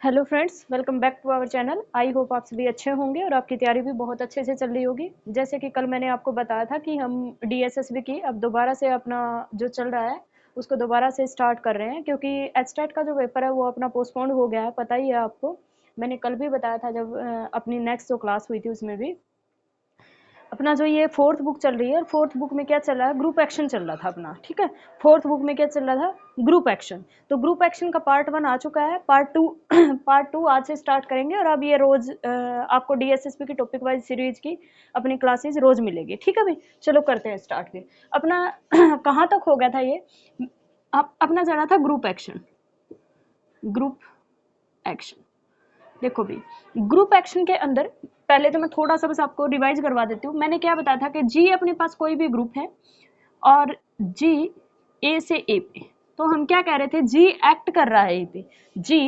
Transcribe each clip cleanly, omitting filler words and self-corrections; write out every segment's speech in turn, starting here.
Hello friends, welcome back to our channel. I hope आप सभी अच्छे होंगे और आपकी तैयारी भी बहुत अच्छे से चल रही होगी। जैसे कि कल मैंने आपको बताया था कि हम डीएसएसबी की अब दोबारा से अपना जो चल रहा है उसको दोबारा से स्टार्ट कर रहे हैं, क्योंकि एचटेट का जो पेपर है वो अपना पोस्टपोन्ड हो गया है, पता ही है आपको। मैंने कल भी बताया था जब अपनी नेक्स्ट जो क्लास हुई थी उसमें भी। अपना जो ये फोर्थ बुक चल रही है, और फोर्थ बुक में क्या चल रहा है, ग्रुप एक्शन चल रहा था अपना, ठीक है। फोर्थ बुक में क्या चल रहा था, ग्रुप एक्शन। तो ग्रुप एक्शन का पार्ट 1 आ चुका है, पार्ट 2 पार्ट 2 आज से स्टार्ट करेंगे। और अब ये रोज आपको डीएसएसपी की टॉपिक वाइज सीरीज की अपनी क्लासेस रोज मिलेगी, ठीक है भाई। चलो करते हैं स्टार्ट फिर अपना। कहाँ तक हो गया था ये, अपना जाना था ग्रुप एक्शन। ग्रुप एक्शन, देखो भी ग्रुप एक्शन के अंदर पहले तो मैं थोड़ा सा बस आपको रिवाइज करवा देती हूँ। मैंने क्या बताया था कि जी अपने पास कोई भी ग्रुप है और जी ए से ए पे, तो हम क्या कह रहे थे, जी एक्ट कर रहा है ए पे, जी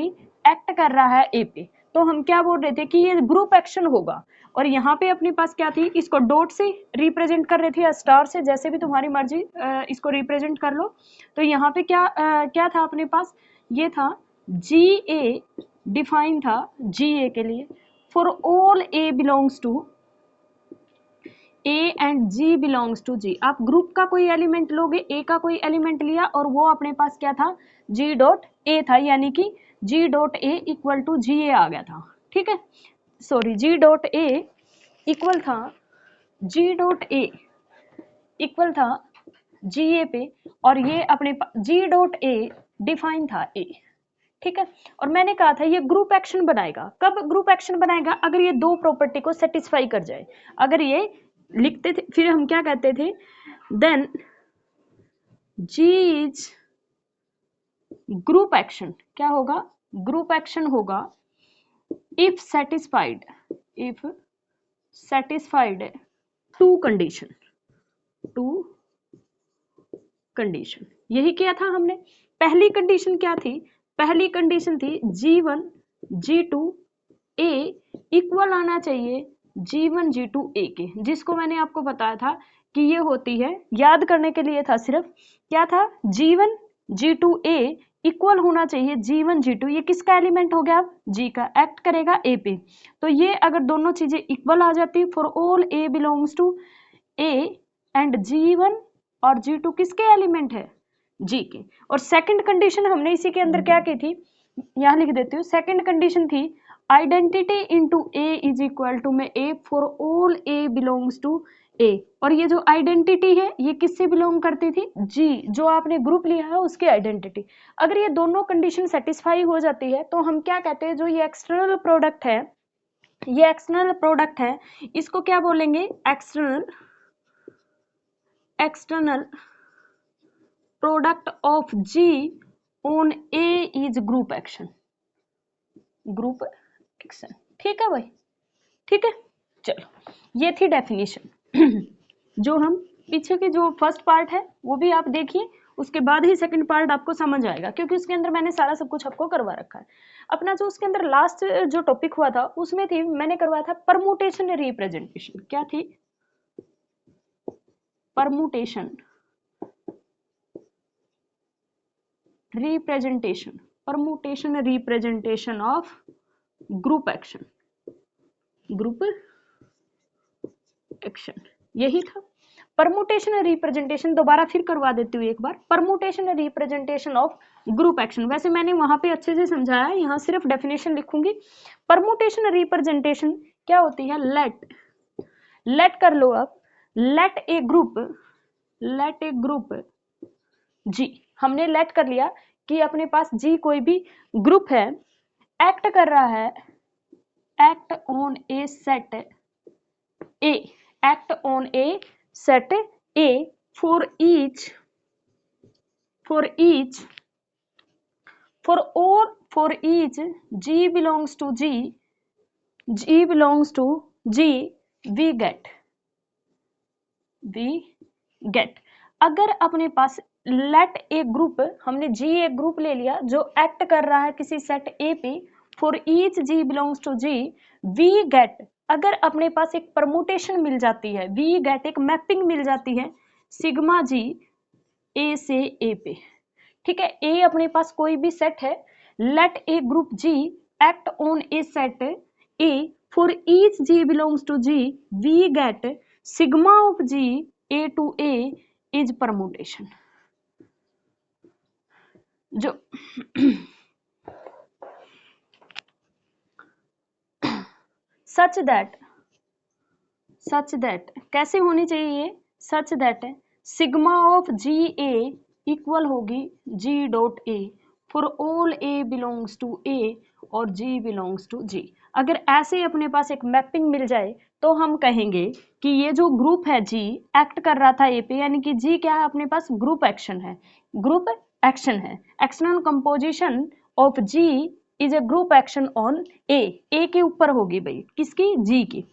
एक्ट कर रहा है ए पे, तो हम क्या बोल रहे थे कि ये ग्रुप एक्शन होगा। और यहाँ पे अपने पास क्या थी, इसको डॉट से रिप्रेजेंट कर रहे थे या स्टार से, जैसे भी तुम्हारी मर्जी इसको रिप्रेजेंट कर लो। तो यहाँ पे क्या था अपने पास, ये था जी ए, डिफाइन था जी ए के लिए, for all a belongs to a and g belongs to g. आप ग्रुप का कोई एलिमेंट लोगे, ए का कोई एलिमेंट लिया और वो अपने पास क्या था, जी डॉट ए था, यानी कि G dot A equal to G A आ गया था, ठीक है। Sorry, G dot A equal था, जी डॉट ए इक्वल था जी ए पे, और ये अपने जी डॉट ए डिफाइन था ए, ठीक है। और मैंने कहा था ये ग्रुप एक्शन बनाएगा। कब ग्रुप एक्शन बनाएगा, अगर ये दो प्रॉपर्टी को सेटिस्फाई कर जाए। अगर ये लिखते थे, फिर हम क्या कहते थे, then G is group action. क्या होगा, ग्रुप एक्शन होगा if satisfied, if satisfied two condition, two condition. यही किया था हमने। पहली कंडीशन क्या थी, पहली कंडीशन थी G1 G2 A इक्वल आना चाहिए G1 G2 A के, जिसको मैंने आपको बताया था कि ये होती है, याद करने के लिए था सिर्फ, क्या था, G1 G2 A इक्वल होना चाहिए G1 G2। ये किसका एलिमेंट हो गया, G का, एक्ट करेगा A पे। तो ये अगर दोनों चीजें इक्वल आ जाती, for all A belongs to A and G1 और G2 किसके एलिमेंट है, G के। और सेकंड कंडीशन हमने इसी के अंदर क्या की थी, यहां लिख देती हूँ। सेकंड कंडीशन थी identity into A is equal to में A for all A belongs to A। और ये जो आइडेंटिटी है ये किससे बिलोंग करती थी, G, जो आपने ग्रुप लिया है उसकी आइडेंटिटी। अगर ये दोनों कंडीशन सेटिस्फाई हो जाती है तो हम क्या कहते हैं, जो ये एक्सटर्नल प्रोडक्ट है, ये एक्सटर्नल प्रोडक्ट है, इसको क्या बोलेंगे, external product of G on A is group action, group action, ठीक है भाई, ठीक है। चलो, ये थी डेफिनेशन। जो हम पीछे के जो फर्स्ट पार्ट है वो भी आप देखिए, उसके बाद ही सेकंड पार्ट आपको समझ आएगा, क्योंकि उसके अंदर मैंने सारा सब कुछ आपको करवा रखा है। अपना जो उसके अंदर लास्ट जो टॉपिक हुआ था उसमें थी, मैंने करवाया था परमुटेशन रिप्रेजेंटेशन। क्या थी, permutation representation, permutation representation of group action, group action, यही था परमुटेशन रिप्रेजेंटेशन। दोबारा फिर करवा देती हूँ एक बार, permutation representation of group action. वैसे मैंने वहां पे अच्छे से समझाया है, यहाँ सिर्फ डेफिनेशन लिखूंगी। परमुटेशन रिप्रेजेंटेशन क्या होती है, लेट कर लो आप, लेट ए ग्रुप जी, हमने लेट कर लिया कि अपने पास जी कोई भी ग्रुप है, एक्ट कर रहा है, act on a set A, act on a set A for each G belongs to G, we get। अगर अपने पास लेट ए ग्रुप, हमने G एक ग्रुप ले लिया जो एक्ट कर रहा है किसी सेट A पे, for each G belongs to G, we get। अगर अपने पास एक परमुटेशन मिल जाती है, we get एक मैपिंग मिल जाती है सिग्मा G A से A पे, ठीक है। A अपने पास कोई भी सेट है, let a group G act on a set A for each G belongs to G, we get sigma of G A to A is permutation. जो such that कैसे होनी चाहिए ये, such that sigma of g a equal होगी g dot a for all a belongs to a और g belongs to जी। अगर ऐसे अपने पास एक मैपिंग मिल जाए तो हम कहेंगे कि ये जो ग्रुप है जी एक्ट कर रहा था ए पे, यानी कि जी क्या है अपने पास ग्रुप एक्शन है, ग्रुप एक्शन है, actional composition of ji is a group action on A के ऊपर होगी भाई, किसकी, जी की।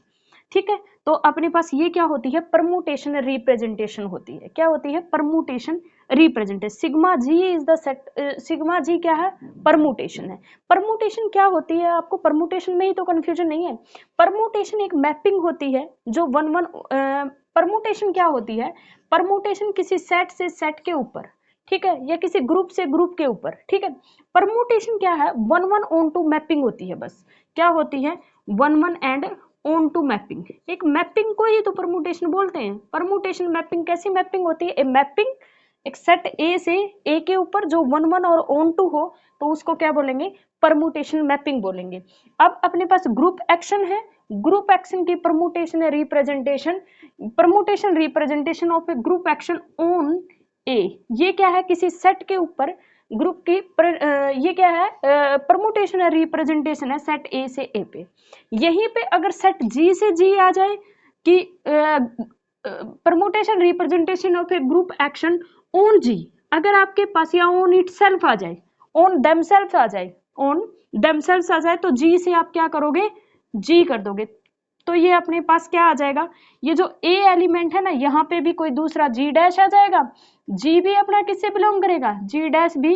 ठीक है, तो अपने पास ये क्या होती है, परमुटेशन रिप्रेजेंटेशन होती है। क्या होती है, permutation representation. Sigma g is the set, sigma g क्या है, परमुटेशन है। परमुटेशन क्या होती है, आपको परमुटेशन में ही तो कंफ्यूजन नहीं है। परमुटेशन एक मैपिंग होती है जो परमुटेशन क्या होती है, परमुटेशन किसी सेट से सेट के ऊपर, ठीक है, या किसी ग्रुप से ग्रुप के ऊपर, ठीक है। परमुटेशन क्या है, 1 ऑन 2 मैपिंग होती है बस। क्या होती है, 1 एंड ऑन टू मैपिंग। एक मैपिंग को ही तो परमुटेशन बोलते हैं। परमुटेशन मैपिंग कैसी मैपिंग होती है, ए मैपिंग एक सेट ए से ए के ऊपर जो 1 और ऑन टू हो तो उसको क्या बोलेंगे, परमुटेशन मैपिंग बोलेंगे। अब अपने पास ग्रुप एक्शन है, ग्रुप एक्शन की परमुटेशन है representation, permutation representation of a group action on a. ये क्या है, किसी सेट के ऊपर ग्रुप की ये क्या है, परमुटेशन है रिप्रेजेंटेशन है सेट ए से ए पे। यहीं पे अगर सेट जी से जी आ जाए कि permutation representation of a group action on g, अगर आपके पास या ऑन इटसेल्फ आ जाए, ऑन देमसेल्फ आ जाए, ऑन देमसेल्फ आ जाए तो जी से आप क्या करोगे, जी कर दोगे। तो ये अपने पास क्या आ जाएगा, ये जो ए एलिमेंट है ना, यहाँ पे भी कोई दूसरा जी डैश आ जाएगा। जी भी अपना किससे बिलोंग करेगा, जी डैश भी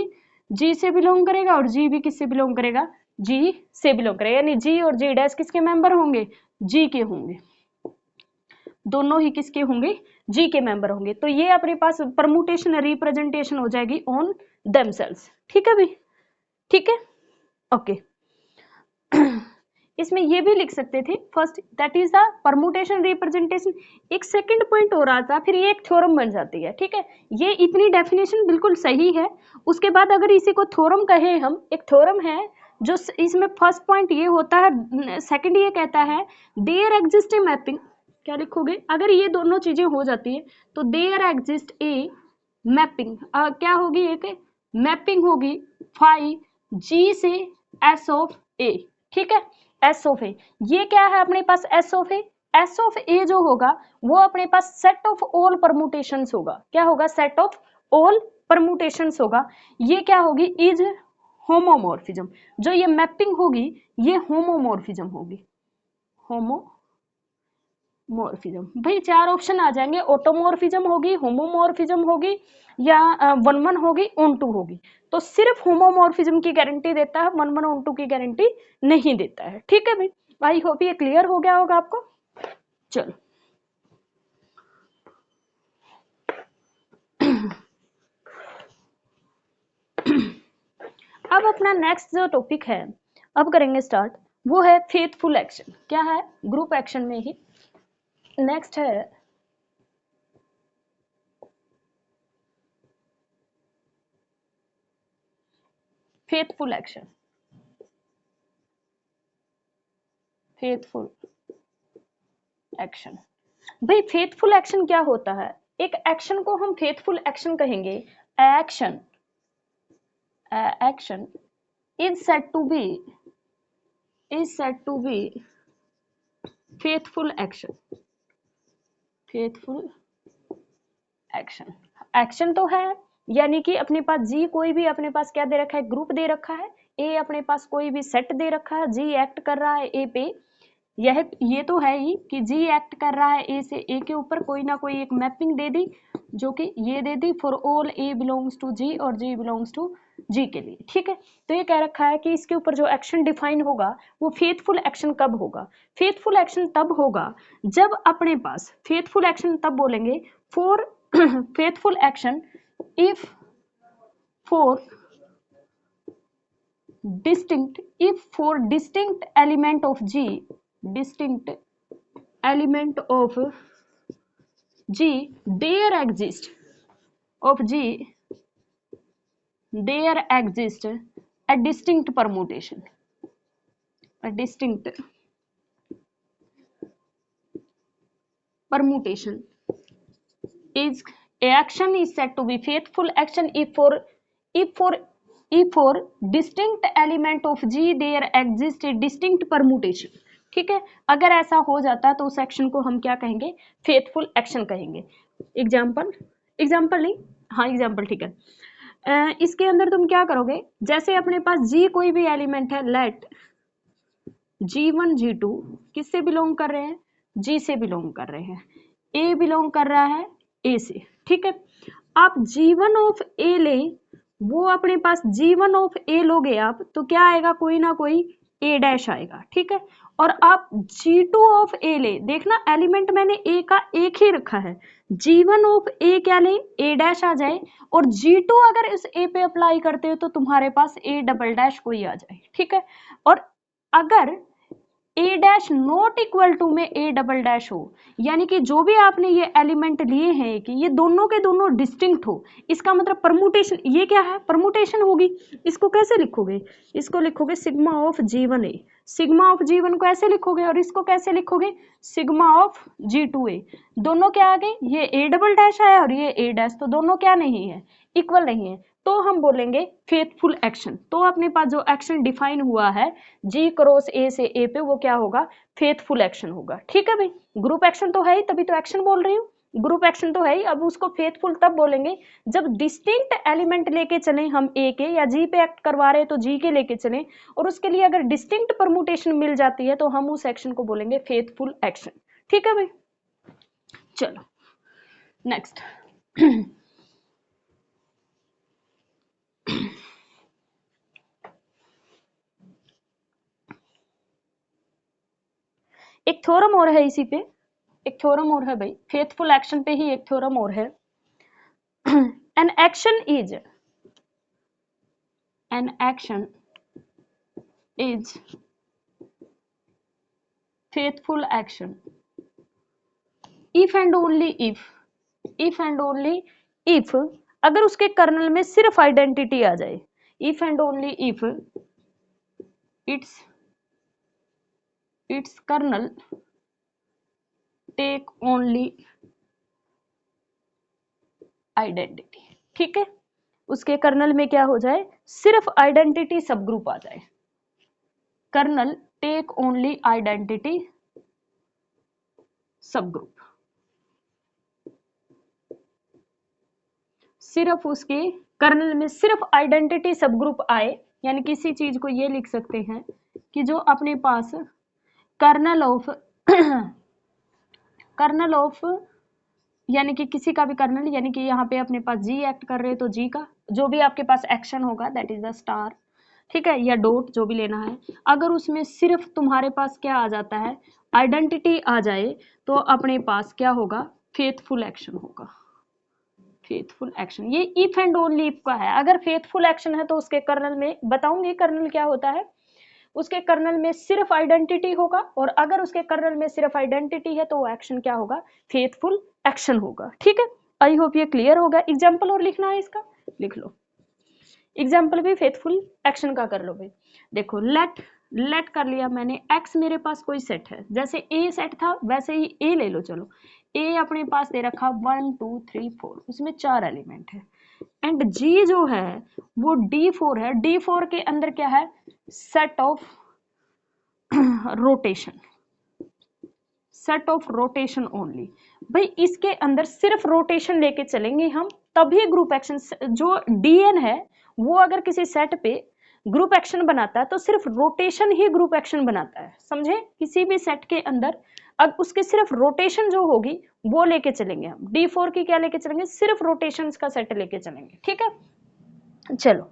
जी से बिलोंग करेगा और जी भी किससे बिलोंग करेगा, जी से बिलोंग करेगा। यानी जी और जी डैश किसके मेंबर होंगे, जी के होंगे, दोनों ही किसके होंगे, जी के मेंबर होंगे। तो ये अपने पास परमुटेशन रिप्रेजेंटेशन हो जाएगी ऑन देमसेल्व्स। ठीक है भाई, ठीक है, ओके। इसमें ये भी लिख सकते थे, first that is the permutation representation. एक सेकंड पॉइंट हो रहा था, फिर ये एक थ्योरम बन जाती है। ठीक है, ये इतनी डेफिनेशन बिल्कुल सही है। उसके बाद अगर इसी को थ्योरम कहे हम, एक थ्योरम है जो इसमें फर्स्ट पॉइंट ये होता है, सेकंड ये कहता है देयर एग्जिस्ट ए मैपिंग। क्या लिखोगे, अगर ये दोनों चीजें हो जाती है तो देयर एग्जिस्ट ए मैपिंग, क्या होगी, एक मैपिंग होगी फाई जी से एस ऑफ ए। ठीक है, एस ऑफ ए, ये क्या है अपने पास, s of a, s of a जो होगा वो अपने पास सेट ऑफ ऑल परमुटेशंस होगा। क्या होगा, सेट ऑफ ऑल परमुटेशंस होगा। ये क्या होगी, इज होमोमॉर्फिज्म। जो ये मैपिंग होगी ये होमोमॉर्फिज्म होगी, होमोमॉर्फिज्म। भाई चार ऑप्शन आ जाएंगे, ऑटोमॉर्फिज्म होगी, होमोमॉर्फिज्म होगी, या 1-1 होगी, ऑन 2 होगी। तो सिर्फ होमोमॉर्फिज्म की गारंटी देता है, 1-1 ऑन 2 की गारंटी नहीं देता है। ठीक है भाई, आई होप ये क्लियर हो गया होगा आपको। चलो अब अपना नेक्स्ट जो टॉपिक है अब करेंगे स्टार्ट, वो है फेथफुल एक्शन। क्या है, ग्रुप एक्शन में ही नेक्स्ट है फेथफुल एक्शन। फेथफुल एक्शन, भाई फेथफुल एक्शन क्या होता है, एक एक्शन को हम फेथफुल एक्शन कहेंगे। Action, action is said to be faithful action, faithful action। Action तो है, यानी कि अपने पास जी कोई भी अपने पास क्या दे रखा है, ग्रुप दे रखा है, ए अपने पास कोई भी सेट दे रखा है, जी एक्ट कर रहा है ए पे। ये तो है ही कि जी एक्ट कर रहा है ए से ए के ऊपर, कोई ना कोई एक मैपिंग दे दी जो कि ये दे दी for all a belongs to g और जी बिलोंग्स टू जी के लिए। ठीक है, तो ये कह रखा है कि इसके ऊपर जो एक्शन डिफाइन होगा वो फेथफुल एक्शन कब होगा, फेथफुल एक्शन तब होगा जब अपने पास, फेथफुल एक्शन तब बोलेंगे for faithful action if for distinct, if for distinct element of G, distinct element of G, there exist of G, there exist a distinct permutation, a distinct permutation is action is said to be faithful action if for distinct element of G there exists a distinct permutation। ठीक है, अगर ऐसा हो जाता है तो उस action को हम क्या कहेंगे, फेथफुल एक्शन कहेंगे। एग्जाम्पल, एग्जाम्पल नहीं, हाँ एग्जाम्पल, ठीक है। इसके अंदर तुम क्या करोगे, जैसे अपने पास G कोई भी एलिमेंट है, लेट G1 G2 किससे बिलोंग कर रहे हैं, G से बिलोंग कर रहे हैं, A बिलोंग कर रहा है A से, ठीक है। आप G1 ऑफ A ले, वो अपने पास G1 ऑफ A लोगे आप तो क्या आएगा, कोई ना कोई A डैश आएगा, ठीक है। और आप G2 ऑफ A ले, देखना एलिमेंट मैंने A का एक ही रखा है, G1 ऑफ A क्या ले, A डैश आ जाए, और G2 अगर इस A पे अप्लाई करते हो तो तुम्हारे पास A डबल डैश कोई आ जाए, ठीक है। और अगर A dash not equal to में A डबल डैश हो, यानी कि जो भी आपने ये एलिमेंट लिए हैं कि ये दोनों के दोनों डिस्टिंक्ट हो, इसका मतलब परमुटेशन, ये क्या है, परमुटेशन होगी। इसको कैसे लिखोगे, इसको लिखोगे sigma of G1A, sigma of G1 को ऐसे लिखोगे, और इसको कैसे लिखोगे, सिग्मा ऑफ G2A। दोनों क्या आ गए, ये A डबल डैश है और ये A डैश, तो दोनों क्या नहीं है, इक्वल नहीं है, तो हम बोलेंगे फेथफुल एक्शन। तो अपने पास जो एक्शन डिफाइन हुआ है G क्रॉस A से A पे, वो क्या होगा, फेथफुल एक्शन होगा, ठीक है भाई। ग्रुप एक्शन तो है ही, तभी तो एक्शन बोल रही हूँ, ग्रुप एक्शन तो है ही। अब उसको फेथफुल तब बोलेंगे जब डिस्टिंक्ट एलिमेंट लेके चले हम A के, या G पे एक्ट करवा रहे हैं तो G के लेके चले, और उसके लिए अगर डिस्टिंक्ट परमुटेशन मिल जाती है तो हम उस एक्शन को बोलेंगे फेथफुल एक्शन, ठीक है भाई। चलो नेक्स्ट एक थ्योरम और है इसी पे, एक थ्योरम और है भाई, फेथफुल एक्शन पे ही एक थ्योरम और है। An action is faithful action if and only if अगर उसके कर्नल में सिर्फ आइडेंटिटी आ जाए, if and only if its kernel take only identity, ठीक है। उसके कर्नल में क्या हो जाए, सिर्फ आइडेंटिटी सब ग्रुप आ जाए, कर्नल टेक ओनली आइडेंटिटी सब ग्रुप, सिर्फ उसके कर्नल में सिर्फ आइडेंटिटी सब ग्रुप आए, यानी किसी चीज को ये लिख सकते हैं कि जो अपने पास कर्नल ऑफ यानी कि किसी का भी कर्नल, यानी कि यहाँ पे अपने पास G एक्ट कर रहे हैं तो G का जो भी आपके पास एक्शन होगा दैट इज द स्टार, ठीक है, या डॉट जो भी लेना है, अगर उसमें सिर्फ तुम्हारे पास क्या आ जाता है, आइडेंटिटी आ जाए, तो अपने पास क्या होगा, फेथफुल एक्शन होगा, फेथफुल एक्शन। ये इफ एंड ओनली इफ का है, अगर फेथफुल एक्शन है तो उसके कर्नल में, बताऊंगी कर्नल क्या होता है, उसके कर्नल में सिर्फ आइडेंटिटी होगा, और अगर उसके कर्नल में सिर्फ आइडेंटिटी है तो वो एक्शन क्या होगा, फेथफुल एक्शन होगा, ठीक है। आई होप ये क्लियर होगा। एग्जाम्पल और लिखना है इसका, लिख लो, एग्जाम्पल भी फेथफुल एक्शन का कर लो भाई। देखो लेट कर लिया मैंने, एक्स मेरे पास कोई सेट है, जैसे ए सेट था वैसे ही ए ले लो, चलो ए अपने पास दे रखा 1 2 3 4, उसमें 4 एलिमेंट है, एंड जी जो है वो D4 है, D4 के अंदर क्या है, set of rotation, set of rotation only. भाई इसके अंदर सिर्फ रोटेशन लेके चलेंगे हम, तभी ग्रुप एक्शन, जो DN है वो अगर किसी सेट पे ग्रुप एक्शन बनाता है तो सिर्फ रोटेशन ही ग्रुप एक्शन बनाता है, समझे। किसी भी सेट के अंदर अब उसके सिर्फ रोटेशन जो होगी वो लेके चलेंगे हम, D4 की क्या लेके चलेंगे, सिर्फ रोटेशन का सेट लेके चलेंगे, ठीक है। चलो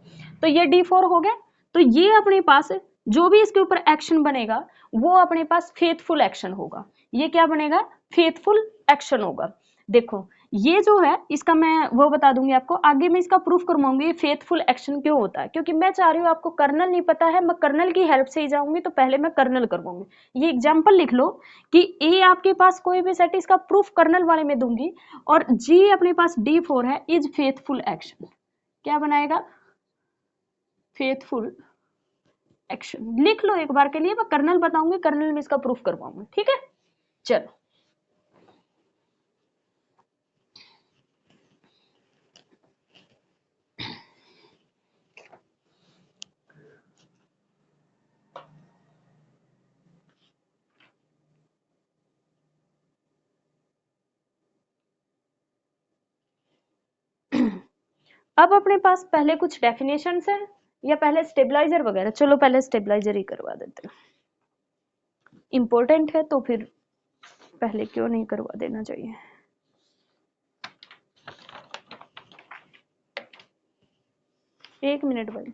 तो ये D4 हो गया, तो ये अपने पास जो भी इसके ऊपर एक्शन बनेगा वो अपने पास फेथफुल एक्शन होगा, ये क्या बनेगा, फेथफुल एक्शन होगा। देखो ये जो है इसका मैं वो बता दूंगी आपको, आगे मैं इसका प्रूफ करवाऊंगी फेथफुल एक्शन क्यों होता है, क्योंकि मैं चाह रही हूँ आपको कर्नल नहीं पता है, मैं कर्नल की हेल्प से ही जाऊंगी, तो पहले मैं कर्नल करवाऊंगी। ये एग्जाम्पल लिख लो कि ए आपके पास कोई भी सेट, इसका प्रूफ कर्नल वाले में दूंगी, और जी अपने पास D4 है, इज फेथफुल एक्शन। क्या बनाएगा? Faithful action. लिख लो एक बार के लिए, मैं कर्नल बताऊंगी, कर्नल में इसका प्रूफ करवाऊंगी, ठीक है। चलो अब अपने पास पहले कुछ डेफिनेशंस है या पहले स्टेबलाइजर वगैरह, चलो पहले स्टेबलाइजर ही करवा देते हैं, इंपॉर्टेंट है तो फिर पहले क्यों नहीं करवा देना चाहिए। एक मिनट भाई।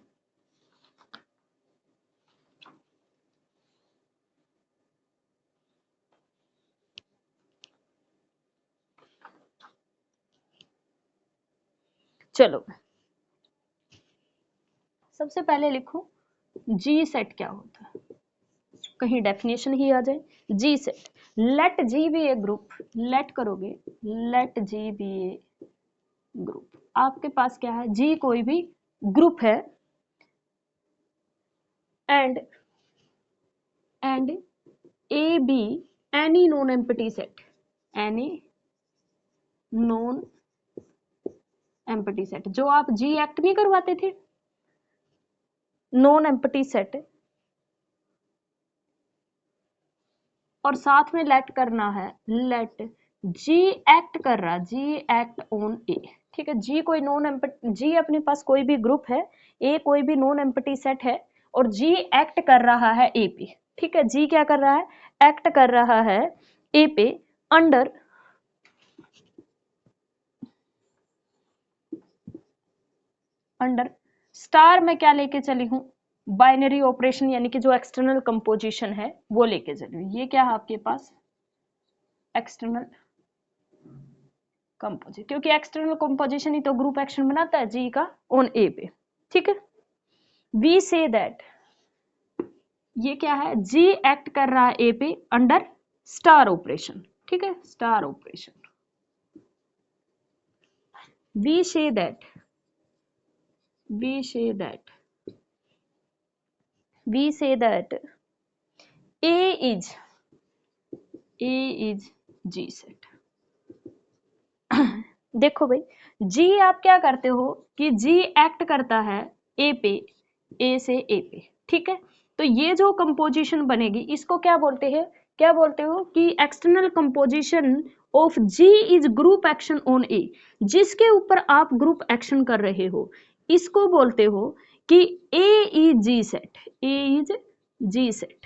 चलो सबसे पहले लिखो जी सेट क्या होता है, कहीं डेफिनेशन ही आ जाए। जी सेट, लेट जी बी ए ग्रुप, लेट करोगे, लेट जी बी ए ग्रुप, आपके पास क्या है, जी कोई भी ग्रुप है, and A be any non empty set, any non empty set, जो आप जी एक्ट नहीं करवाते थे, नॉन एम्प्टी सेट, और साथ में लेट करना है, लेट जी एक्ट कर रहा, जी एक्ट ऑन ए, ठीक है। जी कोई नॉन एम्प्टी, जी अपने पास कोई भी ग्रुप है, ए कोई भी नॉन एम्प्टी सेट है, और जी एक्ट कर रहा है ए पे, ठीक है। जी क्या कर रहा है, एक्ट कर रहा है ए पे, अंडर स्टार में क्या लेके चली हूं, बाइनरी ऑपरेशन, यानी कि जो एक्सटर्नल कंपोजिशन है वो लेके चली हूं। ये क्या है आपके पास, एक्सटर्नल कंपोजिशन, क्योंकि एक्सटर्नल कंपोजिशन ही तो ग्रुप एक्शन बनाता है जी का ऑन ए पे, ठीक है। वी से दैट, ये क्या है, जी एक्ट कर रहा है ए पे अंडर स्टार ऑपरेशन, ठीक है, star operation. We say that, we say that, we say that A is ji set. देखो भाई, जी आप क्या करते हो कि जी एक्ट करता है ए पे, ए से ए पे, ठीक है। तो ये जो कंपोजिशन बनेगी इसको क्या बोलते हैं, क्या बोलते हो कि external composition of ji is group action on a, जिसके ऊपर आप ग्रुप एक्शन कर रहे हो, इसको बोलते हो कि a is ji set, a is ji set.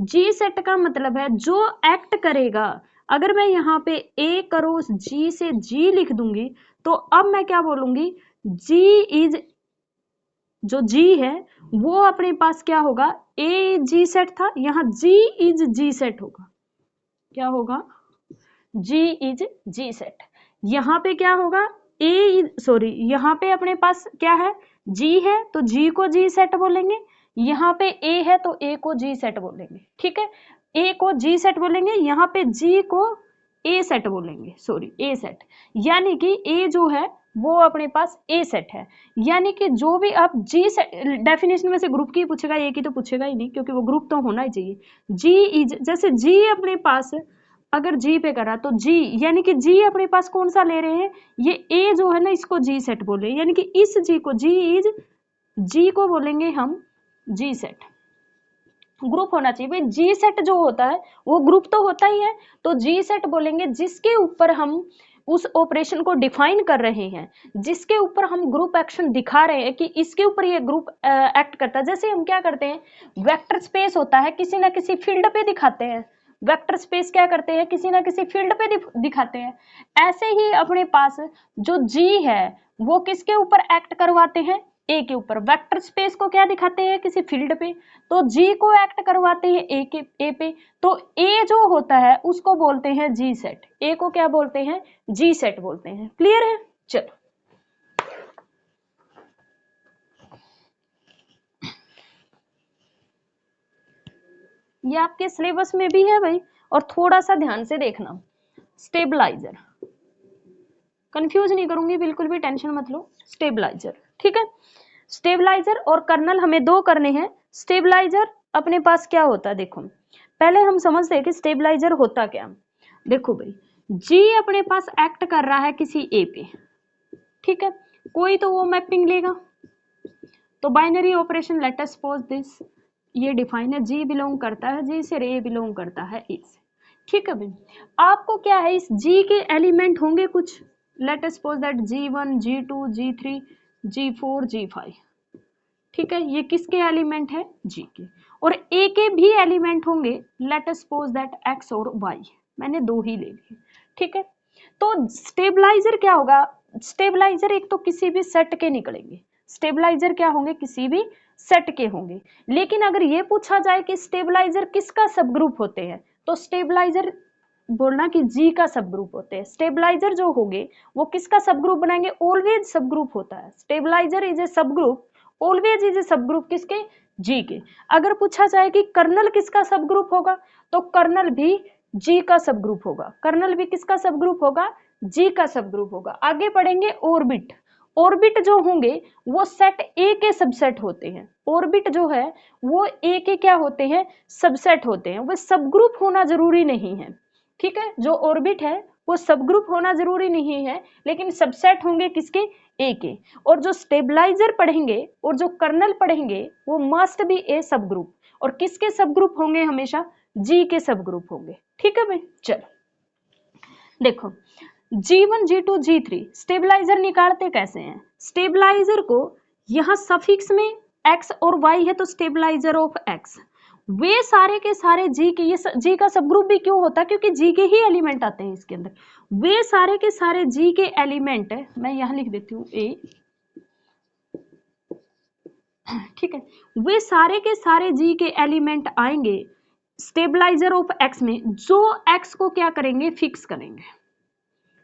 G set का मतलब है जो एक्ट करेगा, अगर मैं यहाँ पे ए करो जी से जी लिख दूंगी, तो अब मैं क्या बोलूंगी, जी इज, जो जी है वो अपने पास क्या होगा, ए जी सेट था, यहाँ जी इज जी सेट होगा, क्या होगा, जी इज जी सेट। यहाँ पे क्या होगा, ए सॉरी, यहाँ पे अपने पास क्या है, जी है तो जी को जी सेट बोलेंगे, यहाँ पे ए है तो ए को जी सेट बोलेंगे, ठीक है। ए को जी सेट बोलेंगे, यहाँ पे जी को ए सेट बोलेंगे, सॉरी ए सेट, यानी कि ए जो है वो अपने पास ए सेट है। यानी कि जो भी आप जी सेट, डेफिनेशन में से ग्रुप की पूछेगा, ए की तो पूछेगा ही नहीं, क्योंकि वो ग्रुप तो होना ही चाहिए। जी इज, जैसे जी अपने पास अगर जी पे करा तो जी, यानी कि जी अपने पास कौन सा ले रहे हैं, ये ए जो है ना इसको जी सेट बोले, यानी कि इस जी को, जी इज, जी को बोलेंगे हम जी सेट। ग्रुप होना चाहिए भाई, जी सेट जो होता है वो ग्रुप तो होता ही है, तो जी सेट बोलेंगे जिसके ऊपर हम उस ऑपरेशन को डिफाइन कर रहे हैं, जिसके ऊपर हम ग्रुप एक्शन दिखा रहे हैं कि इसके ऊपर ये ग्रुप एक्ट करता है। जैसे हम क्या करते हैं, वेक्टर स्पेस होता है किसी ना किसी फील्ड पे दिखाते हैं, वेक्टर स्पेस क्या करते हैं, किसी ना किसी फील्ड पे दिखाते हैं। ऐसे ही अपने पास जो जी है वो किसके ऊपर एक्ट करवाते हैं, ए के ऊपर। वेक्टर स्पेस को क्या दिखाते हैं, किसी फील्ड पे, तो जी को एक्ट करवाते हैं ए पे, तो ए जो होता है उसको बोलते हैं जी सेट, ए को क्या बोलते हैं, जी सेट बोलते हैं। क्लियर है? चलो ये आपके सिलेबस में भी है भाई, और थोड़ा सा ध्यान से देखना। स्टेबलाइजर, कंफ्यूज नहीं करूंगी, बिल्कुल भी टेंशन मत लो। स्टेबलाइजर, ठीक है। स्टेबलाइजर और कर्नल हमें दो करने हैं। स्टेबलाइजर अपने पास क्या होता है, देखो पहले हम समझते हैं कि स्टेबलाइजर होता क्या। देखो भाई, जी अपने पास एक्ट कर रहा है किसी ए पे, ठीक है, कोई तो वो मैपिंग लेगा, तो binary operation late us suppose this, ये डिफाइन है, जी बिलोंग करता है जी से, रे बिलोंग करता है ए से, ठीक है भाई। आपको क्या है, इस जी के एलिमेंट होंगे कुछ, late us suppose that G1 G2 G3 G4 G5, ठीक है, ये किसके एलिमेंट है, जी के। और ए के भी एलिमेंट होंगे, late us suppose that x और वाई, मैंने दो ही ले लिए, ठीक है। तो स्टेबलाइजर क्या होगा, स्टेबलाइजर एक तो किसी भी सेट के निकलेंगे, स्टेबलाइजर क्या होंगे, किसी भी सेट के होंगे। लेकिन अगर ये पूछा जाए कि स्टेबलाइजर किसका सब ग्रुप होते हैं, तो स्टेबलाइजर बोलना कि जी का सब ग्रुप होते हैं। स्टेबलाइजर जो होंगे वो किसका सब ग्रुप बनाएंगे, ऑलवेज सब ग्रुप होता है, स्टेबलाइजर इज ए सब ग्रुप, ऑलवेज इज ए सब ग्रुप किसके, जी के। अगर पूछा जाए कि कर्नल किसका सब ग्रुप होगा, तो कर्नल भी जी का सब ग्रुप होगा, कर्नल भी किसका सब ग्रुप होगा, जी का सब ग्रुप होगा। आगे पढ़ेंगे ऑर्बिट, ऑर्बिट जो होंगे वो सेट ए के सबसेट होते हैं, ऑर्बिट जो है वो ए के क्या होते हैं, सबसेट होते हैं, वो सब ग्रुप होना जरूरी नहीं है, ठीक है। जो ऑर्बिट है वो सब ग्रुप होना जरूरी नहीं है, लेकिन सबसेट होंगे किसके, ए के। और जो स्टेबलाइजर पढ़ेंगे और जो कर्नल पढ़ेंगे वो मस्ट बी ए सब ग्रुप, और किसके सब ग्रुप होंगे, हमेशा जी के सब ग्रुप होंगे, ठीक है भाई। चलो देखो, G1 G2 G3 स्टेबलाइजर निकालते कैसे हैं, स्टेबलाइजर को यहां सफिक्स में x और y है तो स्टेबलाइजर ऑफ x, वे सारे के सारे जी के, ये जी का सब ग्रुप भी क्यों होता है, क्योंकि जी के ही एलिमेंट आते हैं इसके अंदर, वे सारे के सारे जी के एलिमेंट है, मैं यहां लिख देती हूँ ए, ठीक है, वे सारे के सारे जी के एलिमेंट आएंगे स्टेबलाइजर ऑफ एक्स में, जो एक्स को क्या करेंगे, फिक्स करेंगे,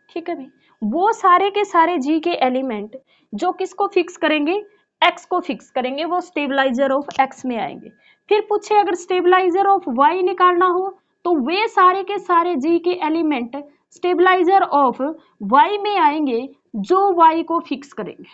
ठीक है भाई। वो सारे के सारे जी के एलिमेंट जो किसको फिक्स करेंगे, एक्स को फिक्स करेंगे, वो स्टेबलाइजर ऑफ एक्स में आएंगे। फिर पूछे अगर स्टेबलाइजर ऑफ वाई निकालना हो, तो वे सारे के सारे जी के एलिमेंट स्टेबलाइजर ऑफ वाई में आएंगे, जो वाई को फिक्स करेंगे,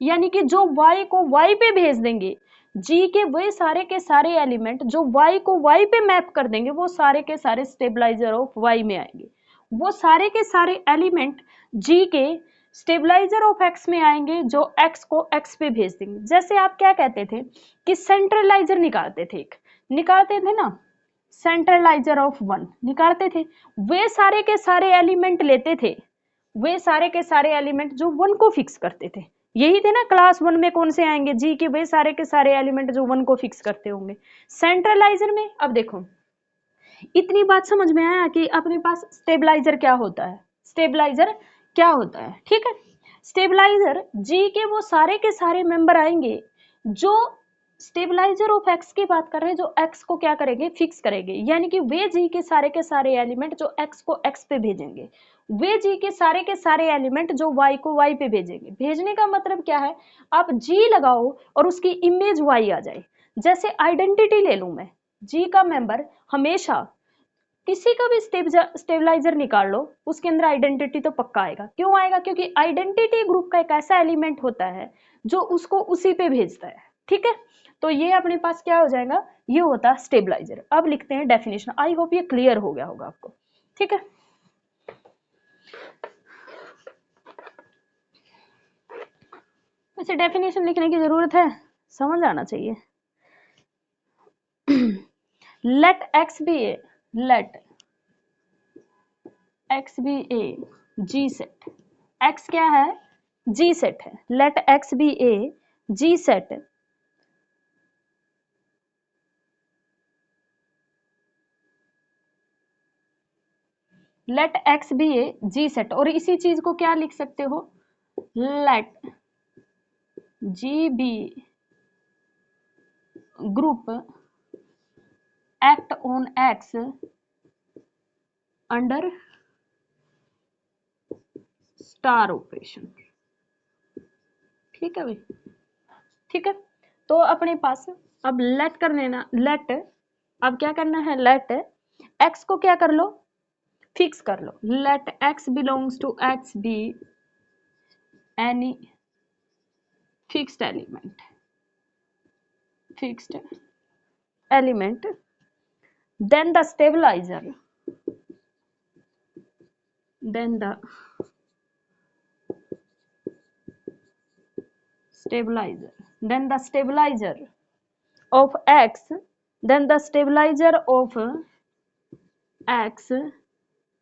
यानी कि जो y को y पे भेज देंगे, g के वे सारे के सारे एलिमेंट जो y को y पे मैप कर देंगे, वो सारे के सारे स्टेबलाइजर ऑफ y में आएंगे। वो सारे के सारे एलिमेंट g के स्टेबलाइजर ऑफ x में आएंगे, जो x को x पे भेज देंगे। जैसे आप क्या कहते थे कि सेंट्रलाइजर निकालते थे, निकालते थे ना, सेंट्रलाइजर ऑफ वन निकालते थे, वे सारे के सारे एलिमेंट लेते थे, वे सारे के सारे एलिमेंट जो वन को फिक्स करते थे, यही थे ना क्लास वन में कौन से आएंगे, जी के वे सारे के सारे एलिमेंट जो वन को फिक्स करते होंगे सेंट्रलाइजर में। अब देखो इतनी बात समझ में आया कि अपने पास स्टेबलाइजर क्या होता है, स्टेबलाइजर क्या होता है, ठीक है। स्टेबलाइजर जी के वो सारे के सारे मेंबर आएंगे, जो स्टेबलाइजर ऑफ एक्स की बात कर रहे हैं, जो एक्स को क्या करेंगे, फिक्स करेंगे, यानी कि वे जी के सारे एलिमेंट जो एक्स को एक्स पे भेजेंगे, वे जी के सारे एलिमेंट जो वाई को वाई पे भेजेंगे। भेजने का मतलब क्या है, आप जी लगाओ और उसकी इमेज वाई आ जाए। जैसे आइडेंटिटी ले लूं मैं, जी का मेंबर हमेशा किसी का भी स्टेबलाइजर निकाल लो, उसके अंदर आइडेंटिटी तो पक्का आएगा। क्यों आएगा, क्योंकि आइडेंटिटी ग्रुप का एक ऐसा एलिमेंट होता है जो उसको उसी पे भेजता है, ठीक है। तो ये अपने पास क्या हो जाएगा, ये होता है स्टेबलाइजर। अब लिखते हैं डेफिनेशन, आई होप ये क्लियर हो गया होगा आपको, ठीक है। वैसे डेफिनेशन लिखने की जरूरत है, समझ आना चाहिए। Let x be a, let x be a G set, X क्या है, जी सेट है, let x be a G set, let x be a G set. और इसी चीज को क्या लिख सकते हो, let GB group act on X under star operation. ठीक है भाई, ठीक है। तो अपने पास अब लेट कर लेना, लेट अब क्या करना है, लेट x को क्या कर लो, फिक्स कर लो। Let x belongs to x be any fixed element, fixed element, then the stabilizer, then the stabilizer, then the stabilizer of x, then the stabilizer of x,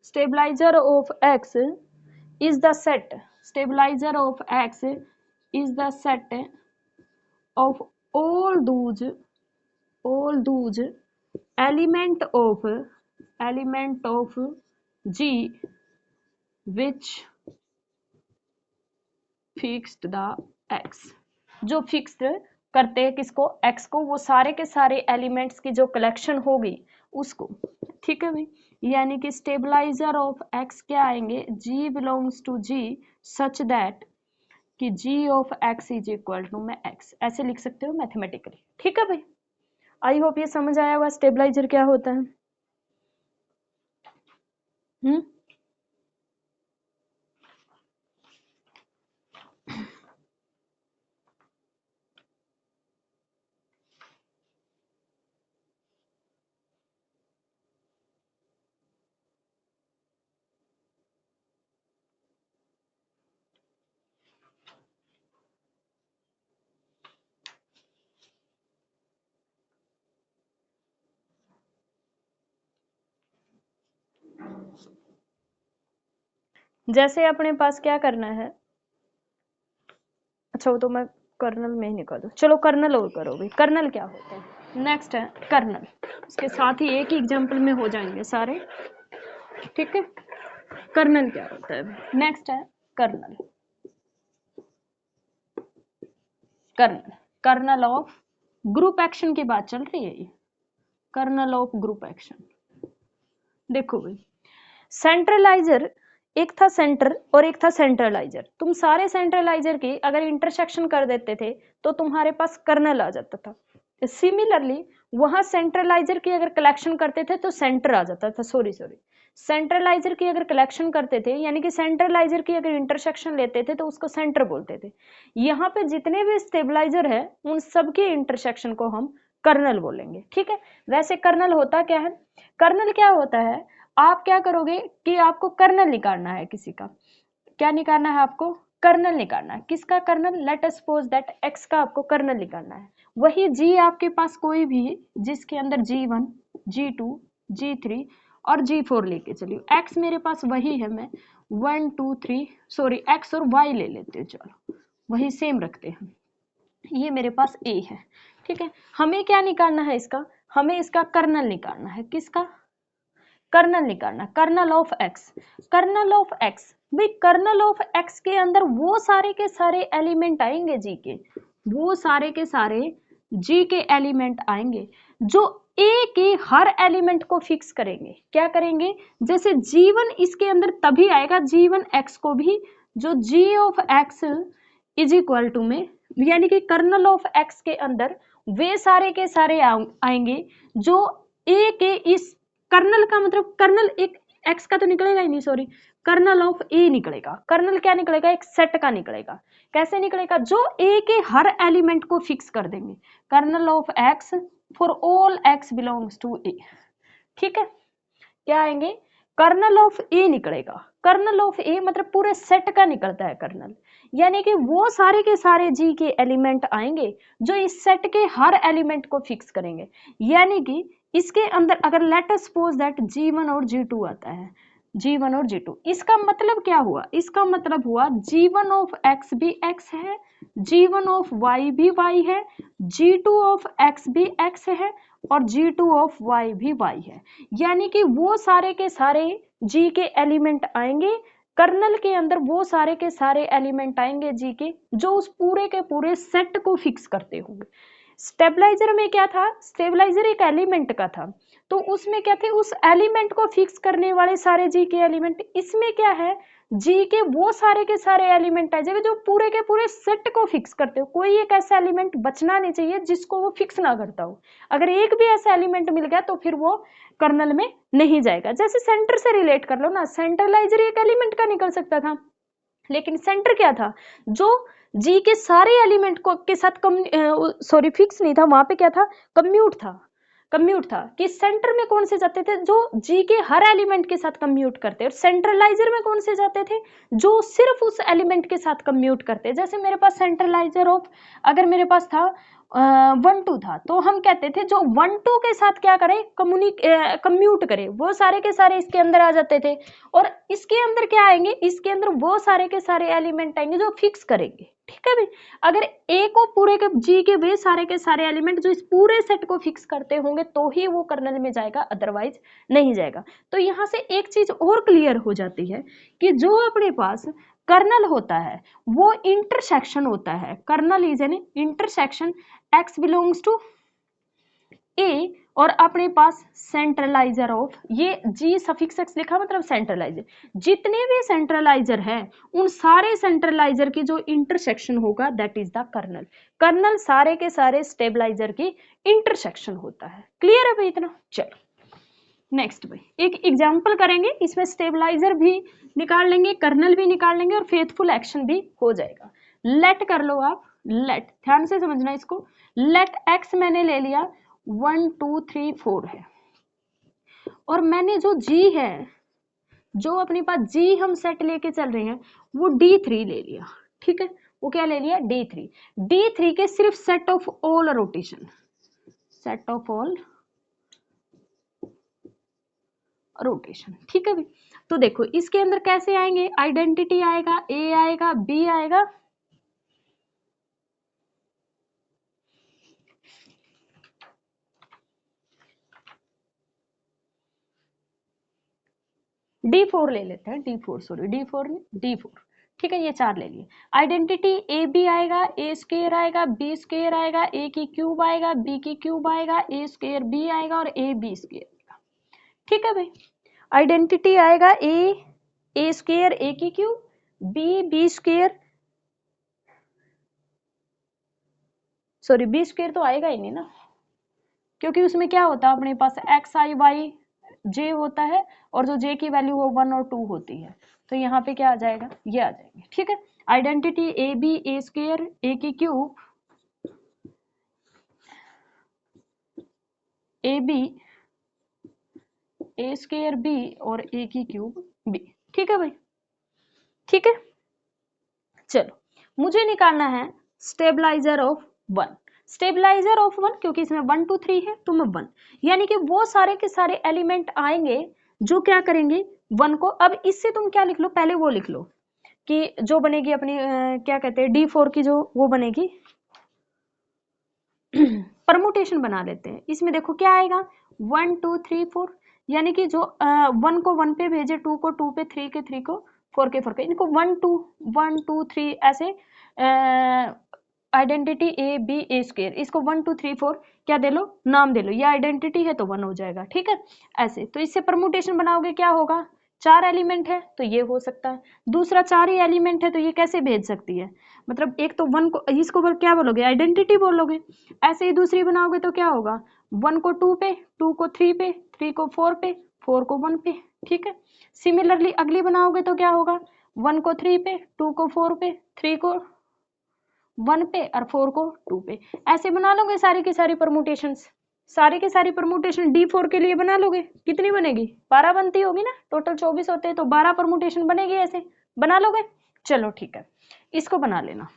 stabilizer of x is the set, stabilizer of x is the set of all those element of G which fixed the x, जो fixed करते हैं किसको, x को, वो सारे के सारे elements की जो कलेक्शन होगी उसको। ठीक है भाई, यानी कि स्टेबलाइजर ऑफ x क्या आएंगे, G belongs to G such that कि G of x is equal to में x, ऐसे लिख सकते हो मैथमेटिकली। ठीक है भाई, आई होप ये समझ आया होगा स्टेबलाइजर क्या होता है। जैसे अपने पास क्या करना है, अच्छा वो तो मैं कर्नल में ही निकाल दूं, चलो कर्नल और करो भाई, कर्नल क्या होता है। नेक्स्ट है कर्नल, उसके साथ ही एक ही एग्जांपल में हो जाएंगे सारे। ठीक है, कर्नल क्या होता है। नेक्स्ट है kernel, kernel, kernel of group action की बात चल रही है ये, कर्नल ऑफ ग्रुप एक्शन। देखो भाई, सेंट्रलाइजर एक था सेंटर और एक था सेंट्रलाइजर, तुम सारे सेंट्रलाइजर की अगर इंटरसेक्शन कर देते थे तो तुम्हारे पास कर्नल आ जाता था। सिमिलरली वहां सेंट्रलाइजर की अगर कलेक्शन करते थे तो सेंटर आ जाता था, सॉरी सेंट्रलाइजर की अगर कलेक्शन करते थे यानी कि सेंट्रलाइजर की अगर इंटरसेक्शन लेते थे तो उसको सेंटर बोलते थे। यहाँ पे जितने भी स्टेबलाइजर है उन सबके इंटरसेक्शन को हम कर्नल बोलेंगे। ठीक है, वैसे कर्नल होता क्या है, कर्नल क्या होता है, आप क्या करोगे कि आपको कर्नल निकालना है किसी का, क्या निकालना है आपको, कर्नल निकालना है। किसका kernel, let us suppose that X का आपको कर्नल निकालना है। वही जी आपके पास कोई भी जिसके अंदर G1 G2 G3 और G4 लेके चलिए, एक्स मेरे पास वही है, मैं 1 2 3 सॉरी एक्स और वाई ले लेते हैं, चलो वही सेम रखते हैं, ये मेरे पास ए है। ठीक है, हमें क्या निकालना है इसका, हमें इसका कर्नल निकालना है। किसका कर्नल निकालना, kernel of X, kernel of X भाई, कर्नल ऑफ एक्स के अंदर वो सारे के सारे एलिमेंट आएंगे जी के, वो सारे के सारे जी के एलिमेंट आएंगे जो ए के हर एलिमेंट को फिक्स करेंगे। क्या करेंगे, जैसे G1 इसके अंदर तभी आएगा, G1 एक्स को भी, जो G of x is equal to में, यानी कि कर्नल ऑफ एक्स के अंदर वे सारे के सारे आएंगे जो ए के इस कर्नल का मतलब, कर्नल एक एक्स का तो निकलेगा ही नहीं, सॉरी कर्नल ऑफ ए निकलेगा। कर्नल क्या निकलेगा, एक सेट का निकलेगा। कैसे निकलेगा, जो ए के हर एलिमेंट को फिक्स कर देंगे, kernel of x for all x belongs to a. ठीक है, क्या आएंगे, कर्नल ऑफ ए निकलेगा। कर्नल ऑफ ए मतलब पूरे सेट का निकलता है कर्नल, यानी कि वो सारे के सारे जी के एलिमेंट आएंगे जो इस सेट के हर एलिमेंट को फिक्स करेंगे। यानी कि इसके अंदर अगर late us suppose that G1 और G2 आता है, G1 और G2, इसका मतलब क्या हुआ, इसका मतलब हुआ G1 ऑफ x भी x है, G1 ऑफ y भी y है, G2 ऑफ x भी x है और G2 ऑफ y भी y है। यानी कि वो सारे के सारे G के एलिमेंट आएंगे कर्नल के अंदर वो सारे के सारे एलिमेंट आएंगे जी के जो उस पूरे के पूरे सेट को फिक्स करते होंगे। स्टेबलाइजर में क्या था, स्टेबलाइजर एक एलिमेंट का था, तो उसमें क्या थे, उस एलिमेंट को फिक्स करने वाले सारे जी के एलिमेंट। इसमें क्या है, जी के वो सारे के सारे एलिमेंट आ जाएंगे जो पूरे के पूरे सेट को फिक्स करते हो। कोई एक ऐसा एलिमेंट बचना नहीं चाहिए जिसको वो फिक्स ना करता हो। अगर एक भी ऐसा एलिमेंट मिल गया तो फिर वो कर्नल में नहीं जाएगा। जैसे सेंटर से रिलेट कर लो ना, सेंट्रलाइजर एक एलिमेंट का निकल सकता था, लेकिन सेंटर क्या था, जो जी के सारे एलिमेंट को के साथ सॉरी फिक्स नहीं था, वहां पे क्या था, कम्यूट था। कम्यूट था कि सेंटर में कौन से जाते थे, जो जी के हर एलिमेंट के साथ कम्यूट करते, और सेंट्रलाइजर में कौन से जाते थे, जो सिर्फ उस एलिमेंट के साथ कम्यूट करते। जैसे मेरे पास सेंट्रलाइजर ऑफ, अगर मेरे पास था 1 2 था, तो हम कहते थे जो 1 2 के साथ क्या करे, कम्यूट करे, वो सारे के सारे इसके अंदर आ जाते थे। और इसके अंदर क्या आएंगे, इसके अंदर वो सारे के सारे एलिमेंट आएंगे जो फिक्स करेंगे। ठीक है भाई, अगर ए को पूरे के जी के वे सारे के सारे एलिमेंट जो इस पूरे सेट को फिक्स करते होंगे तो ही वो कर्नल में जाएगा, अदरवाइज नहीं जाएगा। तो यहाँ से एक चीज और क्लियर हो जाती है कि जो अपने पास कर्नल होता है वो इंटरसेक्शन होता है। Kernel is an intersection, x belongs to a, और अपने पास सेंट्रलाइजर ऑफ, ये जी सफिक्स एक्स लिखा मतलब सेंट्रलाइजर, जितने भी सेंट्रलाइजर हैं उन सारे सेंट्रलाइजर की जो इंटरसेक्शन होगा that is the kernel. Kernel सारे के सारे स्टेबलाइजर की इंटरसेक्शन होता है। क्लियर है भाई इतना? चलो नेक्स्ट भाई एक एग्जांपल करेंगे, इसमें स्टेबलाइजर भी निकाल लेंगे, कर्नल भी निकाल लेंगे और फेथफुल एक्शन भी हो जाएगा। लेट कर लो आप, लेट ध्यान से समझना इसको। लेट एक्स मैंने ले लिया 1 2 3 4 है, और मैंने जो जी है, जो अपने पास जी हम सेट लेके चल रहे हैं वो D3 ले लिया। ठीक है, वो क्या ले लिया, D3। D3 के सिर्फ set of all rotation, set of all rotation. ठीक है भाई, तो देखो इसके अंदर कैसे आएंगे, आइडेंटिटी आएगा, ए आएगा, बी आएगा, D4 ले लेते हैं, D4 सॉरी D4 नहीं D4। ठीक है, ये 4 ले लिए। आइडेंटिटी ए बी आएगा, ए स्क्वायर आएगा, बी स्क्वायर आएगा, ए की क्यूब आएगा, बी की क्यूब आएगा, ए स्क्वायर बी आएगा और ए बी स्क्वायर आएगा। ठीक है भाई, आइडेंटिटी आएगा ए स्क्वायर ए की cube, B square, sorry B square तो आएगा ही नहीं ना, क्योंकि उसमें क्या होता है अपने पास एक्स आई वाई जे होता है, और जो जे की वैल्यू वो 1 और 2 होती है, तो यहाँ पे क्या आ जाएगा, ये आ जाएंगे। ठीक है, identity A B A square ए की cube, a B A square b और ए की क्यूब बी। ठीक है भाई, ठीक है। चलो मुझे निकालना है स्टेबलाइजर ऑफ 1। स्टेबलाइजर ऑफ 1 क्योंकि इसमें 1 2 3 है तो मैं 1, यानी कि वो सारे के सारे एलिमेंट आएंगे जो क्या करेंगे 1 को। अब इससे तुम क्या लिख लो, पहले वो लिख लो कि जो बनेगी अपनी क्या कहते हैं D4 की जो वो बनेगी परमुटेशन बना लेते हैं। इसमें देखो क्या आएगा 1 2 3 4, यानी कि जो 1 को 1 पे भेजे, 2 को 2 पे, 3 के 3 को 4 के 4 पे, इनको 1 2 3 ऐसे identity A B A square, इसको 1 2 3 4 क्या दे लो, नाम दे लो, ये आइडेंटिटी है तो 1 हो जाएगा। ठीक है, ऐसे तो इससे परमुटेशन बनाओगे क्या होगा, 4 एलिमेंट है तो ये हो सकता है, दूसरा 4 ही एलिमेंट है तो ये कैसे भेज सकती है, मतलब एक तो 1 को इसको क्या बोलोगे, आइडेंटिटी बोलोगे। ऐसे ही दूसरी बनाओगे तो क्या होगा, 1 को 2 पे, 2 को 3 पे, 3 को 4 पे, 4 को 1 पे। ठीक है, सिमिलरली अगली बनाओगे तो क्या होगा, 1 को 3 पे, 2 को 4 पे, 3 को 1 पे और 4 को 2 पे। ऐसे बना लोगे सारी की सारी परमुटेशंस, सारी की सारी परमुटेशन D4 के लिए बना लोगे। कितनी बनेगी, 12 बनती होगी ना, टोटल 24 होते हैं तो 12 परमुटेशन बनेगी, ऐसे बना लोगे। चलो ठीक है, इसको बना लेना।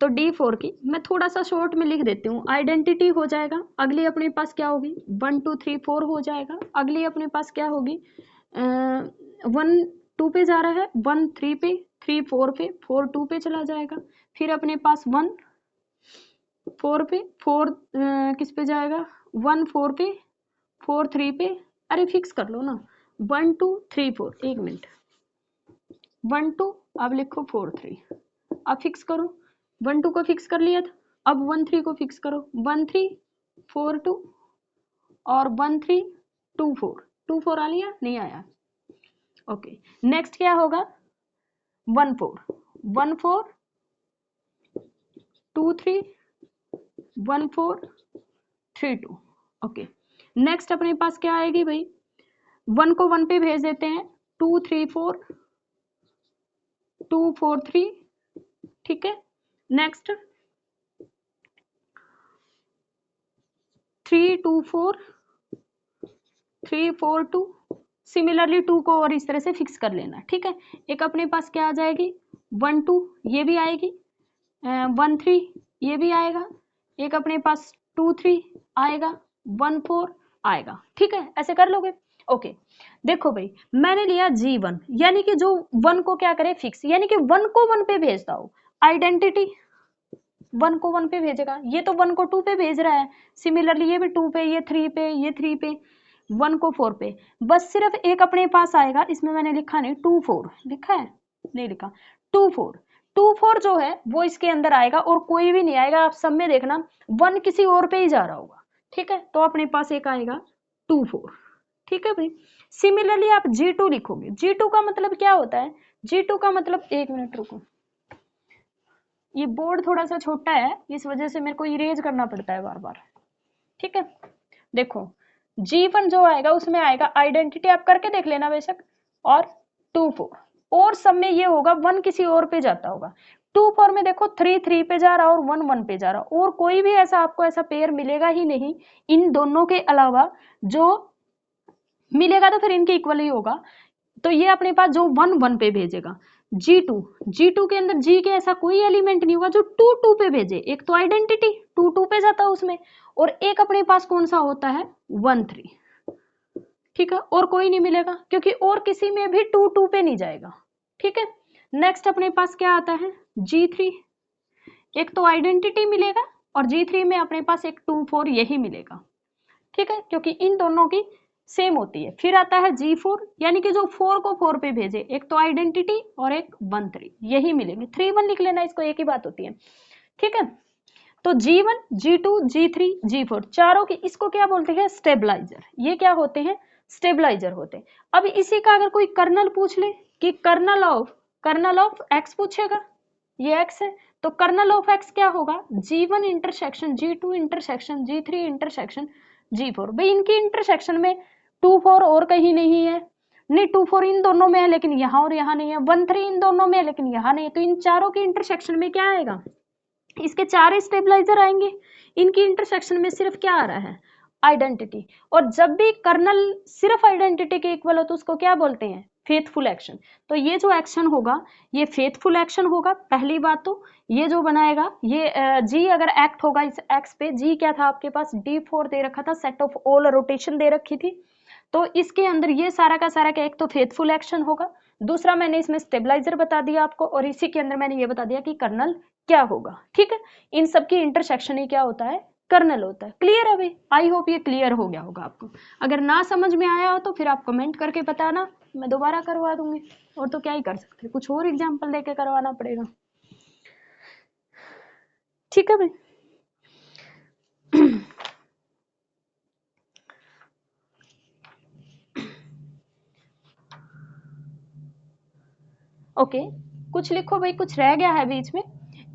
तो D4 की मैं थोड़ा सा शॉर्ट में लिख देती हूँ, आइडेंटिटी हो जाएगा, अगली अपने पास क्या होगी 1 2 3 4 हो जाएगा, अगली अपने पास क्या होगी 1 2 पे जा रहा है, 1 3 पे, 3 4 पे, 4 2 पे चला जाएगा, फिर अपने पास 1 4 पे, 4 किस पे जाएगा 1 4 पे 4 3 पे, अरे फिक्स कर लो ना, 1 2 3 4, एक मिनट, 1 2, अब लिखो 4 3, अब फिक्स करो, 1 2 को फिक्स कर लिया था, अब 1 3 को फिक्स करो, 1 3 4 2 और 1 3 2 4, 2 4 आ लिया, नहीं आया, ओके। नेक्स्ट क्या होगा, 1 4 1 4 2 3 1 4 3 2, ओके। नेक्स्ट अपने पास क्या आएगी भाई, 1 को 1 पे भेज देते हैं, 2 3 4 2 4 3, ठीक है। नेक्स्ट 3 2 4 3 4 2, सिमिलरली 2 को और इस तरह से फिक्स कर लेना, ठीक है। एक अपने पास क्या आ जाएगी, 1 2, ये भी आएगी, 1 3 ये भी आएगा, एक अपने पास 2 3 आएगा, 1 4 आएगा, ठीक है। ऐसे कर लोगे, ओके। देखो भाई, मैंने लिया G1, यानी कि जो 1 को क्या करे फिक्स, यानी कि 1 को 1 पे भेजता हूं, आइडेंटिटी 1 को 1 पे भेजेगा, ये तो 1 को 2 पे भेज रहा है, सिमिलरली ये भी 2 पे, ये 3 पे, ये 3 पे, 1 को 4 पे, बस सिर्फ एक अपने पास आएगा, इसमें मैंने लिखा नहीं, 2 4 लिखा है, नहीं लिखा, 2 4 2 4 जो है वो इसके अंदर आएगा और कोई भी नहीं आएगा, आप सब में देखना 1 किसी और पे ही जा रहा होगा, ठीक है। तो अपने पास एक आएगा 2 4, ठीक है भाई। सिमिलरली आप G2 लिखोगे, G2 का मतलब क्या होता है, G2 का मतलब, एक मिनट रुको, ये बोर्ड थोड़ा सा छोटा है, इस वजह से मेरे को इरेज करना पड़ता है बार बार, ठीक है। देखो G1 जो आएगा उसमें आएगा आइडेंटिटी, आप करके देख लेना बेशक, और 2 4, और सब में ये होगा 1 किसी और पे जाता होगा, 2 4 में देखो 3 3 पे जा रहा और 1 1 पे जा रहा, और कोई भी ऐसा आपको ऐसा पेयर मिलेगा ही नहीं इन दोनों के अलावा, जो मिलेगा तो फिर इनके इक्वल ही होगा, तो ये अपने पास जो 1 1 पे भेजेगा, G2 के अंदर G के ऐसा कोई एलिमेंट नहीं होगा जो 2 2 पे भेजे, एक तो आइडेंटिटी 2 2 पे जाता है उसमें, और एक अपने पास कौन सा होता है 1 3, ठीक है, और कोई नहीं मिलेगा क्योंकि और किसी में भी 2 2 पे नहीं जाएगा, ठीक है। नेक्स्ट अपने पास क्या आता है G3, एक तो आइडेंटिटी मिलेगा और G3 में अपने पास एक 2 4 यही मिलेगा, ठीक है, क्योंकि इन दोनों की सेम होती है। फिर आता है G4, यानी कि जो 4 को 4 पे भेजे, एक तो आइडेंटिटी और एक 1 3, यही मिलेंगे, 3 1 लिख लेना, इसको एक ही बात होती है, ठीक है। तो G1 G2 G3 G4 चारों की, इसको क्या बोलते हैं स्टेबलाइजर, ये क्या होते हैं स्टेबलाइजर होते हैं। अब इसी का अगर कोई कर्नल पूछ ले कि कर्नल ऑफ x पूछेगा, ये x है, तो कर्नल ऑफ x क्या होगा, G1 intersection G2 intersection G3 intersection G4, भाई इनकी इंटरसेक्शन में 2 4 और कहीं नहीं है, नहीं 2 4 इन दोनों में है लेकिन यहाँ और यहाँ नहीं है, 1 3 इन दोनों में है लेकिन यहाँ नहीं है, तो इन चारों की इंटरसेक्शन में क्या आएगा, इसके चार स्टेबलाइजर आएंगे, इनकी इंटरसेक्शन में सिर्फ क्या आ रहा है आइडेंटिटी, और जब भी कर्नल सिर्फ आइडेंटिटी के इक्वल हो तो उसको क्या बोलते हैं फेथफुल एक्शन। तो ये जो एक्शन होगा ये फेथफुल एक्शन होगा, पहली बात तो ये जो बनाएगा ये जी अगर एक्ट होगा इस एक्स पे, जी क्या था आपके पास D4 दे रखा था, सेट ऑफ ऑल रोटेशन दे रखी थी, तो इसके अंदर ये सारा का सारा क्या, एक तो फेथफुल एक्शन होगा, दूसरा मैंने इसमें स्टेबलाइजर बता दिया आपको, और इसी के अंदर मैंने ये बता दिया कि कर्नल क्या होगा, ठीक है। इन सब की इंटरसेक्शन ही क्या होता है कर्नल होता है। क्लियर है भाई, आई होप ये क्लियर हो गया होगा आपको, अगर ना समझ में आया हो तो फिर आप कमेंट करके बताना, मैं दोबारा करवा दूंगी, और तो क्या ही कर सकते, कुछ और एग्जाम्पल देके करवाना पड़ेगा, ठीक है भाई। ओके कुछ लिखो भाई, कुछ रह गया है बीच में,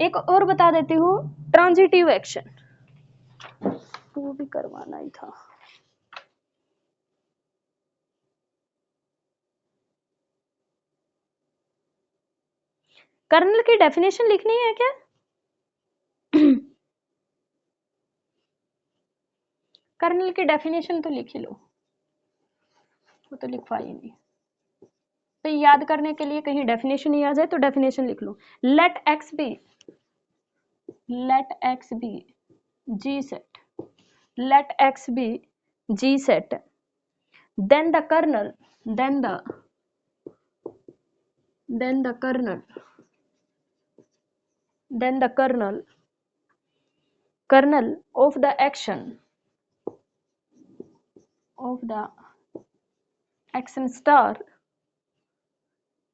एक और बता देती हूँ, ट्रांजिटिव एक्शन, वो भी करवाना ही था। कर्नल की डेफिनेशन लिखनी है क्या? कर्नल की डेफिनेशन तो लिख ही लो, वो तो लिखवा ही नहीं, तो याद करने के लिए कहीं डेफिनेशन ही आ जाए तो डेफिनेशन लिख लो, let x be g set, let x be g set, then the kernel then the then the kernel then the kernel of the action of the action star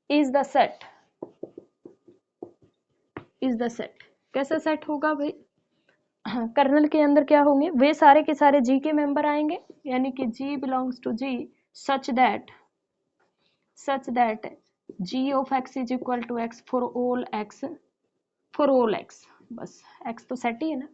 is the set, is the set। कैसा set होगा भाई, colonel के अंदर क्या होंगे, वे सारे के सारे जी के मेंबर आएंगे, यानी कि g belongs to g such that g of x is equal to x for all x, for all x, बस एक्स तो सेट ही है ना,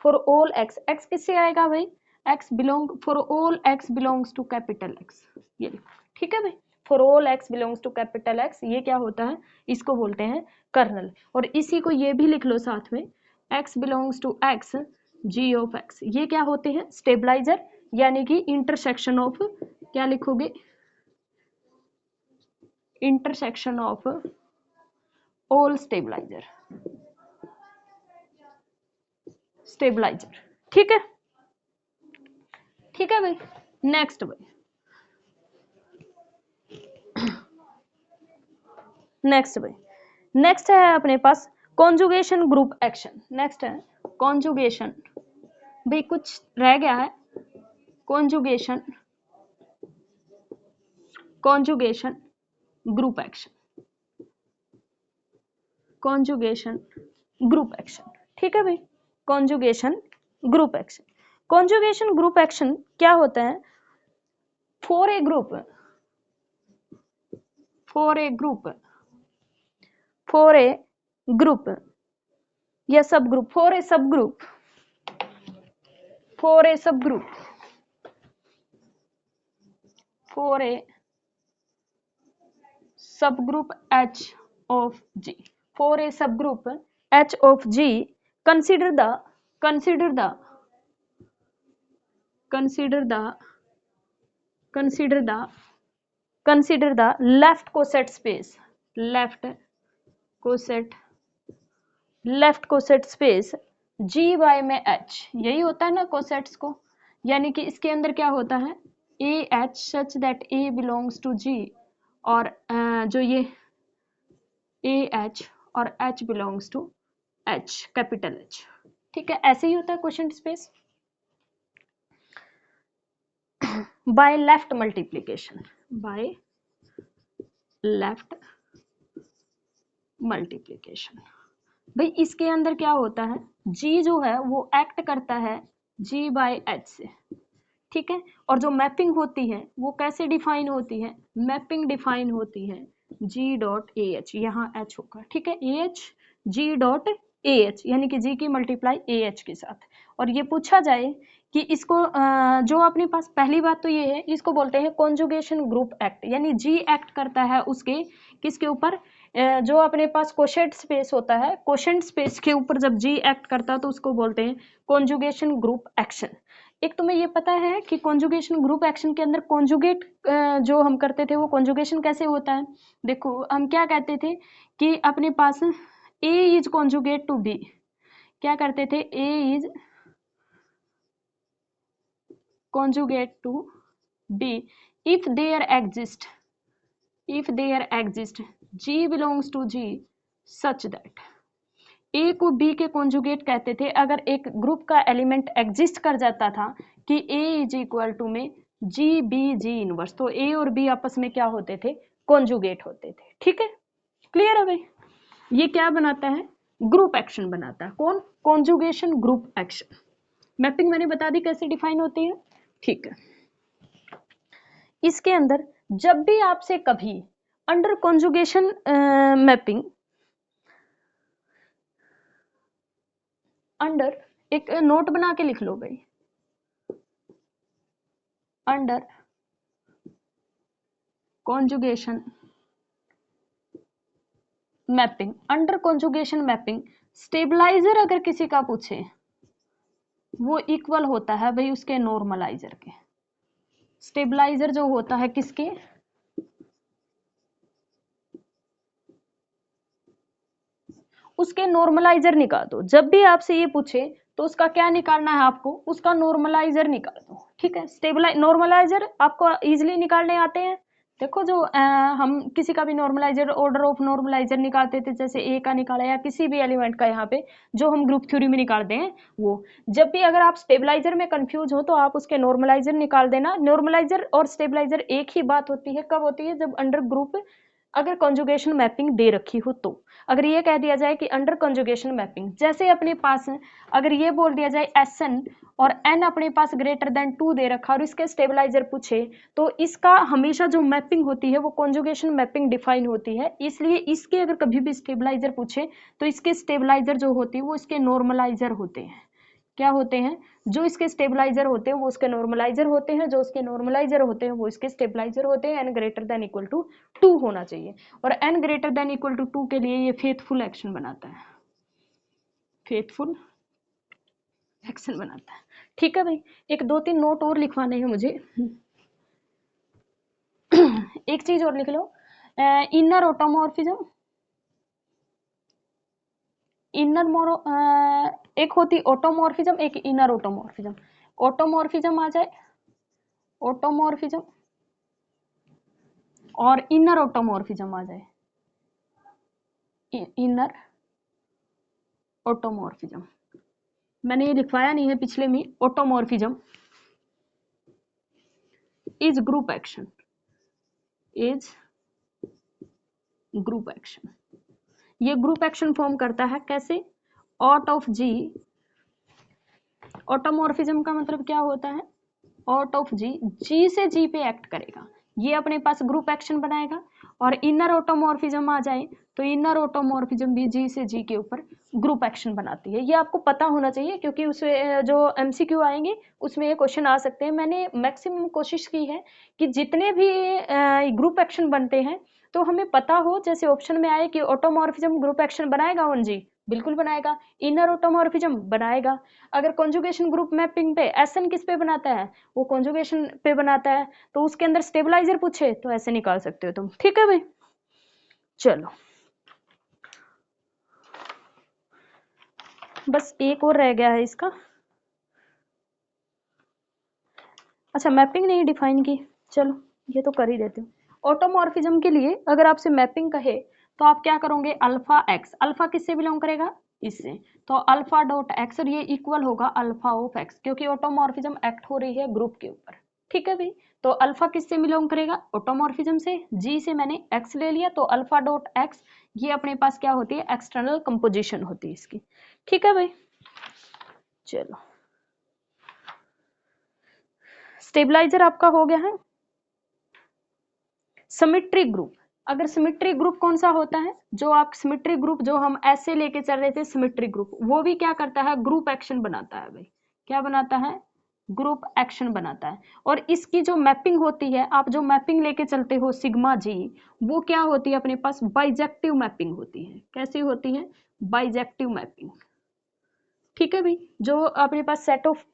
फॉर ऑल एक्स, एक्स किससे आएगा भाई, x belong, for all x belongs to capital x, ये लिखो, ठीक है भाई, for all x belongs to capital x, ये क्या होता है, इसको बोलते हैं कर्नल। और इसी को ये भी लिख लो साथ में, x belongs to x g of x, ये क्या होते हैं, स्टेबलाइजर, यानी कि इंटरसेक्शन ऑफ, क्या लिखोगे, intersection of all stabiliser, stabiliser, ठीक है, ठीक है भाई। नेक्स्ट भाई, नेक्स्ट भाई, नेक्स्ट है अपने पास कॉन्जुगेशन ग्रुप एक्शन, नेक्स्ट है कॉन्जुगेशन, भाई कुछ रह गया है, conjugation, conjugation group action, conjugation group action, ठीक है भाई, conjugation group action, conjugation group action क्या होता है, for a group, for a group, for a group या सब ग्रुप, फॉर ए सब ग्रुप, फॉर ए सब ग्रुप, फॉर ए सब group H of G, for a subgroup H of G, consider the consider the consider the consider the consider the left coset space, left coset space G y में H, यही होता है ना cosets को, यानी कि इसके अंदर क्या होता है, A H such that A belongs to G, और जो ये ए एच और h belongs to h, capital H, ठीक है, ऐसे ही होता है question space. By left multiplication, by left multiplication, भाई इसके अंदर क्या होता है, जी जो है वो एक्ट करता है जी बाय एच से, ठीक है, और जो मैपिंग होती है वो कैसे डिफाइन होती है, मैपिंग डिफाइन होती है जी डॉट ए एच, यहाँ एच होगा, ठीक है, A H G dot A H, यानी कि जी की मल्टीप्लाई ए एच के साथ। और ये पूछा जाए कि इसको जो अपने पास पहली बात तो ये है, इसको बोलते हैं कॉन्जुगेशन ग्रुप एक्ट, यानी जी एक्ट करता है उसके किसके ऊपर, जो अपने पास कोशेंट स्पेस होता है, कोशेंट स्पेस के ऊपर जब जी एक्ट करता है तो उसको बोलते हैं कॉन्जुगेशन ग्रुप एक्शन। एक तुम्हें ये पता है कि कॉन्जुगेशन ग्रुप एक्शन के अंदर कॉन्जुगेट जो हम करते थे वो कॉन्जुगेशन कैसे होता है, देखो हम क्या कहते थे कि अपने पास A is conjugate to B, क्या करते थे, A is conjugate to B if there exist G belongs to G such that, ए को बी के कॉन्जुगेट कहते थे अगर एक ग्रुप का एलिमेंट एग्जिस्ट कर जाता था कि ए इज इक्वल टू में जी बी जी इनवर्स, तो ए और बी आपस में क्या होते थे, कॉन्जुगेट होते थे, ठीक है, क्लियर है भाई। ये क्या बनाता है, ग्रुप एक्शन बनाता है, कौन, कॉन्जुगेशन ग्रुप एक्शन। मैपिंग मैंने बता दी कैसे डिफाइन होती है, ठीक है। इसके अंदर जब भी आपसे कभी अंडर कॉन्जुगेशन मैपिंग, अंडर एक नोट बना के लिख लो भाई, under conjugation mapping, under conjugation mapping stabiliser अगर किसी का पूछे वो इक्वल होता है भाई उसके नॉर्मलाइजर के, स्टेबलाइजर जो होता है किसके, उसके नॉर्मलाइजर निकाल दो, जब भी आपसे ये पूछे तो उसका क्या निकालना है आपको, उसका नॉर्मलाइजर निकाल दो, ठीक है, स्टेबलाइज नॉर्मलाइजर आपको इजीली निकालने आते हैं, देखो जो हम किसी का भी नॉर्मलाइजर, ऑर्डर ऑफ नॉर्मलाइजर निकालते थे, जैसे ए का निकाला या किसी भी एलिमेंट का, यहाँ पे जो हम ग्रुप थ्योरी में निकालते हैं वो, जब भी अगर आप स्टेबलाइजर में कंफ्यूज हो तो आप उसके नॉर्मलाइजर निकाल देना। नॉर्मलाइजर और स्टेबलाइजर एक ही बात होती है, कब होती है? जब अंडर ग्रुप अगर कॉन्जुगेशन मैपिंग दे रखी हो तो। अगर ये कह दिया जाए कि अंडर कॉन्जुगेशन मैपिंग, जैसे अपने पास अगर ये बोल दिया जाए एसएन और एन अपने पास ग्रेटर देन 2 दे रखा और इसके स्टेबलाइजर पूछे, तो इसका हमेशा जो मैपिंग होती है वो कॉन्जुगेशन मैपिंग डिफाइन होती है। इसलिए इसके अगर कभी भी स्टेबलाइजर पूछे तो इसके स्टेबलाइजर जो होती है वो इसके नॉर्मलाइजर होते हैं। क्या होते हैं? जो इसके स्टेबलाइजर होते हैं वो उसके नॉर्मलाइजर होते हैं, जो उसके नॉर्मलाइजर होते हैं वो इसके स्टेबलाइजर होते हैं। N greater than equal to 2 होना चाहिए, और n greater than equal to 2 के लिए ये फेथफुल एक्शन बनाता है, फेथफुल एक्शन बनाता है। ठीक है भाई, एक दो तीन नोट और लिखवाने हैं मुझे। एक चीज और लिख लो, इनर ऑटोमॉर्फिज्म, इनर मोरो, एक होती ऑटोमॉर्फिज्म, एक इनर ऑटोमॉर्फिज्म। ऑटोमॉर्फिज्म आ जाए, ऑटोमॉर्फिज्म, और इनर ऑटोमॉर्फिज्म आ जाए, इनर ऑटोमॉर्फिज्म। मैंने ये लिखवाया नहीं है पिछले में। Automorphism is group action, is group action. ये ग्रुप एक्शन फॉर्म करता है कैसे? ऑट ऑफ जी, ऑटोमॉर्फिज्म का मतलब क्या होता है? ऑट ऑफ जी, जी से जी पे एक्ट करेगा, ये अपने पास ग्रुप एक्शन बनाएगा। और इनर ऑटोमॉर्फिज्म आ जाए तो इनर ऑटोमॉर्फिज्म भी जी से जी के ऊपर ग्रुप एक्शन बनाती है। ये आपको पता होना चाहिए, क्योंकि उसमें जो एमसीक्यू आएंगे उसमें ये क्वेश्चन आ सकते हैं। मैंने मैक्सिमम कोशिश की है कि जितने भी ग्रुप एक्शन बनते हैं तो हमें पता हो। जैसे ऑप्शन में आए कि ऑटोमॉर्फिज्म ग्रुप एक्शन बनाएगा वन जी, बिल्कुल बनाएगा। इनर ऑटोमॉर्फिज्म बनाएगा। अगर कॉन्जुगेशन ग्रुप मैपिंग पे एसएन किस पे बनाता है? वो कॉन्जुगेशन पे बनाता है। तो उसके अंदर स्टेबलाइजर पूछे तो ऐसे निकाल सकते हो तुम। ठीक है भाई, चलो बस एक और रह गया है इसका। अच्छा, मैपिंग नहीं डिफाइन की, चलो ये तो कर ही देते हो। ऑटोमॉर्फिज्म के लिए अगर आपसे मैपिंग कहे तो आप क्या करोगे? अल्फा एक्स, अल्फा किससे बिलोंग करेगा? इससे। तो अल्फा डॉट एक्स, और ये इक्वल होगा अल्फा ऑफ एक्स, क्योंकि ऑटोमॉर्फिज्म एक्ट हो रही है ग्रुप के ऊपर। ठीक है भाई, तो अल्फा किससे बिलोंग करेगा? ऑटोमॉर्फिज्म से। जी से मैंने एक्स ले लिया, तो अल्फा डॉट एक्स ये अपने पास क्या होती है? एक्सटर्नल कंपोजिशन होती है इसकी। ठीक है भाई, चलो स्टेबलाइजर आपका हो गया है। सिमेट्रिक ग्रुप, अगर सिमेट्रिक ग्रुप कौन सा होता है? जो आप सिमेट्रिक ग्रुप जो हम ऐसे लेके चल रहे थे, सिमेट्रिक ग्रुप, वो भी क्या करता है? ग्रुप एक्शन बनाता है भाई। क्या बनाता है? ग्रुप एक्शन बनाता है। और इसकी जो मैपिंग होती है, आप जो मैपिंग लेके चलते हो सिग्मा जी, वो क्या होती है अपने पास? बाइजेक्टिव मैपिंग होती है। कैसी होती है? Bijective mapping. ठीक है भाई, जो अपने पास सेट ऑफ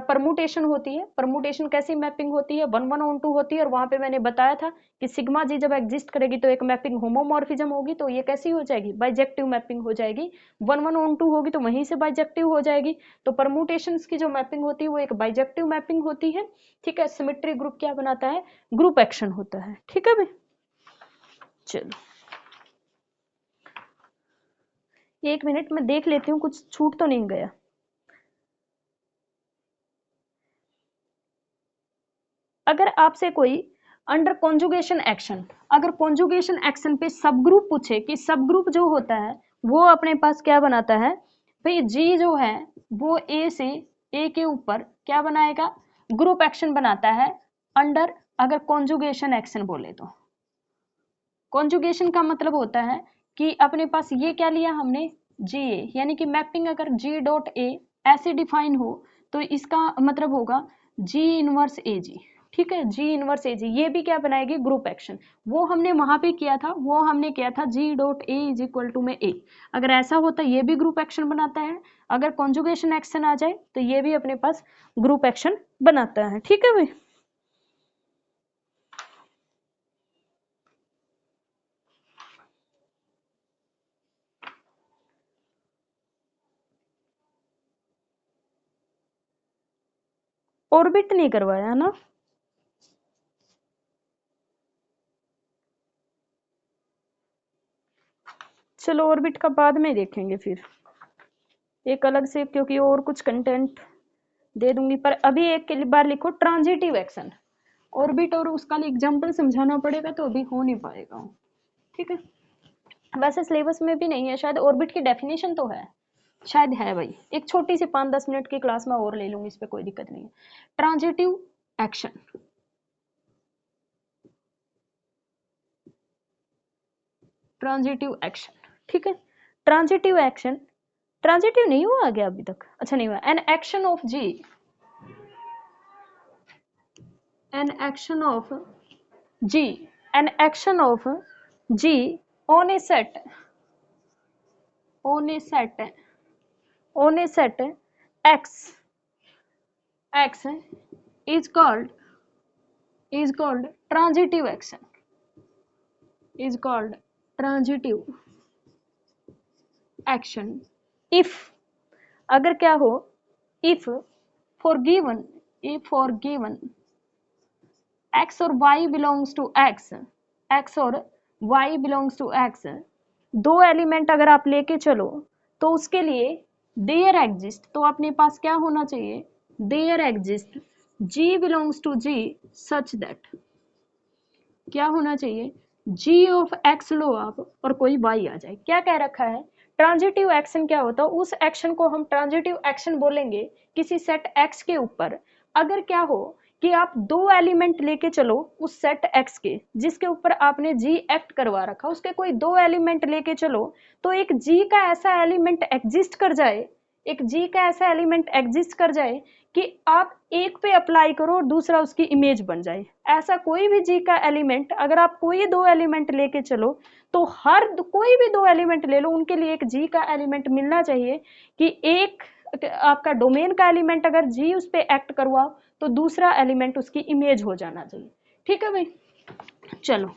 परमुटेशन होती है, परमुटेशन कैसी मैपिंग होती है? 1 1 on 2 होती है। और वहां पे मैंने बताया था कि सिग्मा जी जब एग्जिस्ट करेगी तो एक मैपिंग होमोमॉर्फिज्म होगी, तो ये कैसी हो जाएगी? बाइजेक्टिव मैपिंग हो जाएगी। 1 1 on 2 होगी तो वहीं से बाइजेक्टिव हो जाएगी। तो परमुटेशंस की जो मैपिंग होती है वो एक बाइजेक्टिव मैपिंग होती है। ठीक है, सिमेट्रिक ग्रुप क्या बनाता है? ग्रुप एक्शन होता है। ठीक है भाई, चलो 1 मिनट में देख लेती हूँ कुछ छूट तो नहीं गया। अगर आपसे कोई अंडर कॉन्जुगेशन एक्शन, अगर कॉन्जुगेशन एक्शन पे सब ग्रुप पूछे कि सब ग्रुप जो होता है वो अपने पास क्या बनाता है? भाई जी जो है वो ए से ए के ऊपर क्या बनाएगा? ग्रुप एक्शन बनाता है अंडर, अगर कॉन्जुगेशन एक्शन बोले तो। कॉन्जुगेशन का मतलब होता है कि अपने पास ये क्या लिया हमने? जी ए, यानी कि मैपिंग अगर जी डॉट ए ऐसे डिफाइन हो तो इसका मतलब होगा जी इनवर्स ए जी। ठीक है, जी इनवर्स ए जी, ये भी क्या बनाएगी? Group action. वो हमने वहां पे किया था, वो हमने किया था जी dot a is equal to में ए। अगर ऐसा होता ये भी ग्रुप एक्शन बनाता है। अगर कॉन्जुगेशन एक्शन आ जाए तो ये भी अपने पास ग्रुप एक्शन बनाता है। ठीक है भाई, ऑर्बिट नहीं करवाया ना? चलो ऑर्बिट का बाद में देखेंगे फिर एक अलग से, क्योंकि और कुछ कंटेंट दे दूंगी। पर अभी एक बार लिखो ट्रांजिटिव एक्शन, ऑर्बिट और उसका एग्जाम्पल समझाना पड़ेगा तो अभी हो नहीं पाएगा, ठीक है। वैसे सिलेबस में भी नहीं है शायद, ऑर्बिट की डेफिनेशन तो है, शायद है भाई, एक छोटी सी 5-10 मिनट की क्लास में और ले लूंगी, इस पे कोई दिक्कत नहीं है। ट्रांजिटिव एक्शन, ट्रांजिटिव एक्शन, ठीक है। ट्रांजिटिव एक्शन, ट्रांजिटिव नहीं हुआ आगे अभी तक, अच्छा नहीं हुआ। An action of g, an action of g, an action of g on a set, on a set, on a set x, x is called transitive action, is called transitive action if, अगर क्या हो, if for given, if for given x और y belongs to x, x और y belongs to x, दो element अगर आप लेके चलो तो उसके लिए देयर एग्जिस्ट, तो अपने पास क्या होना चाहिए, there exist g belongs to g such that, क्या होना चाहिए, g ऑफ x लो आप और कोई y आ जाए। क्या कह रखा है, ट्रांजिटिव एक्शन क्या होता है, उस एक्शन को हम ट्रांजिटिव एक्शन बोलेंगे किसी सेट x के ऊपर, अगर क्या हो कि आप दो एलिमेंट लेके चलो उस सेट x के जिसके ऊपर आपने g एक्ट करवा रखा, उसके कोई दो एलिमेंट लेके चलो तो एक g का ऐसा एलिमेंट एग्जिस्ट कर जाए, एक g का ऐसा एलिमेंट एग्जिस्ट कर जाए कि आप एक पे अप्लाई करो और दूसरा उसकी इमेज बन जाए। ऐसा कोई भी g का एलिमेंट, अगर आप कोई दो एलिमेंट लेके चलो तो हर कोई भी दो एलिमेंट ले लो, उनके लिए एक g का एलिमेंट मिलना चाहिए कि एक आपका डोमेन का एलिमेंट अगर जी उस पे एक्ट करवाओ तो दूसरा एलिमेंट उसकी इमेज हो जाना चाहिए, ठीक है भाई। चलो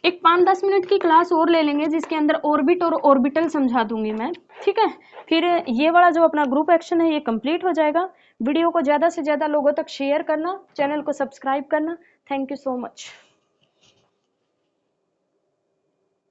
एक 5-10 मिनट की क्लास और ले लेंगे जिसके अंदर ऑर्बिट और ऑर्बिटल समझा दूंगी मैं, ठीक है। फिर ये वाला जो अपना ग्रुप एक्शन है ये कंप्लीट हो जाएगा। वीडियो को ज़्यादा से ज़्यादा लोगों तक शेयर करना, चैनल को सब्सक्राइब करना। Thank you so much.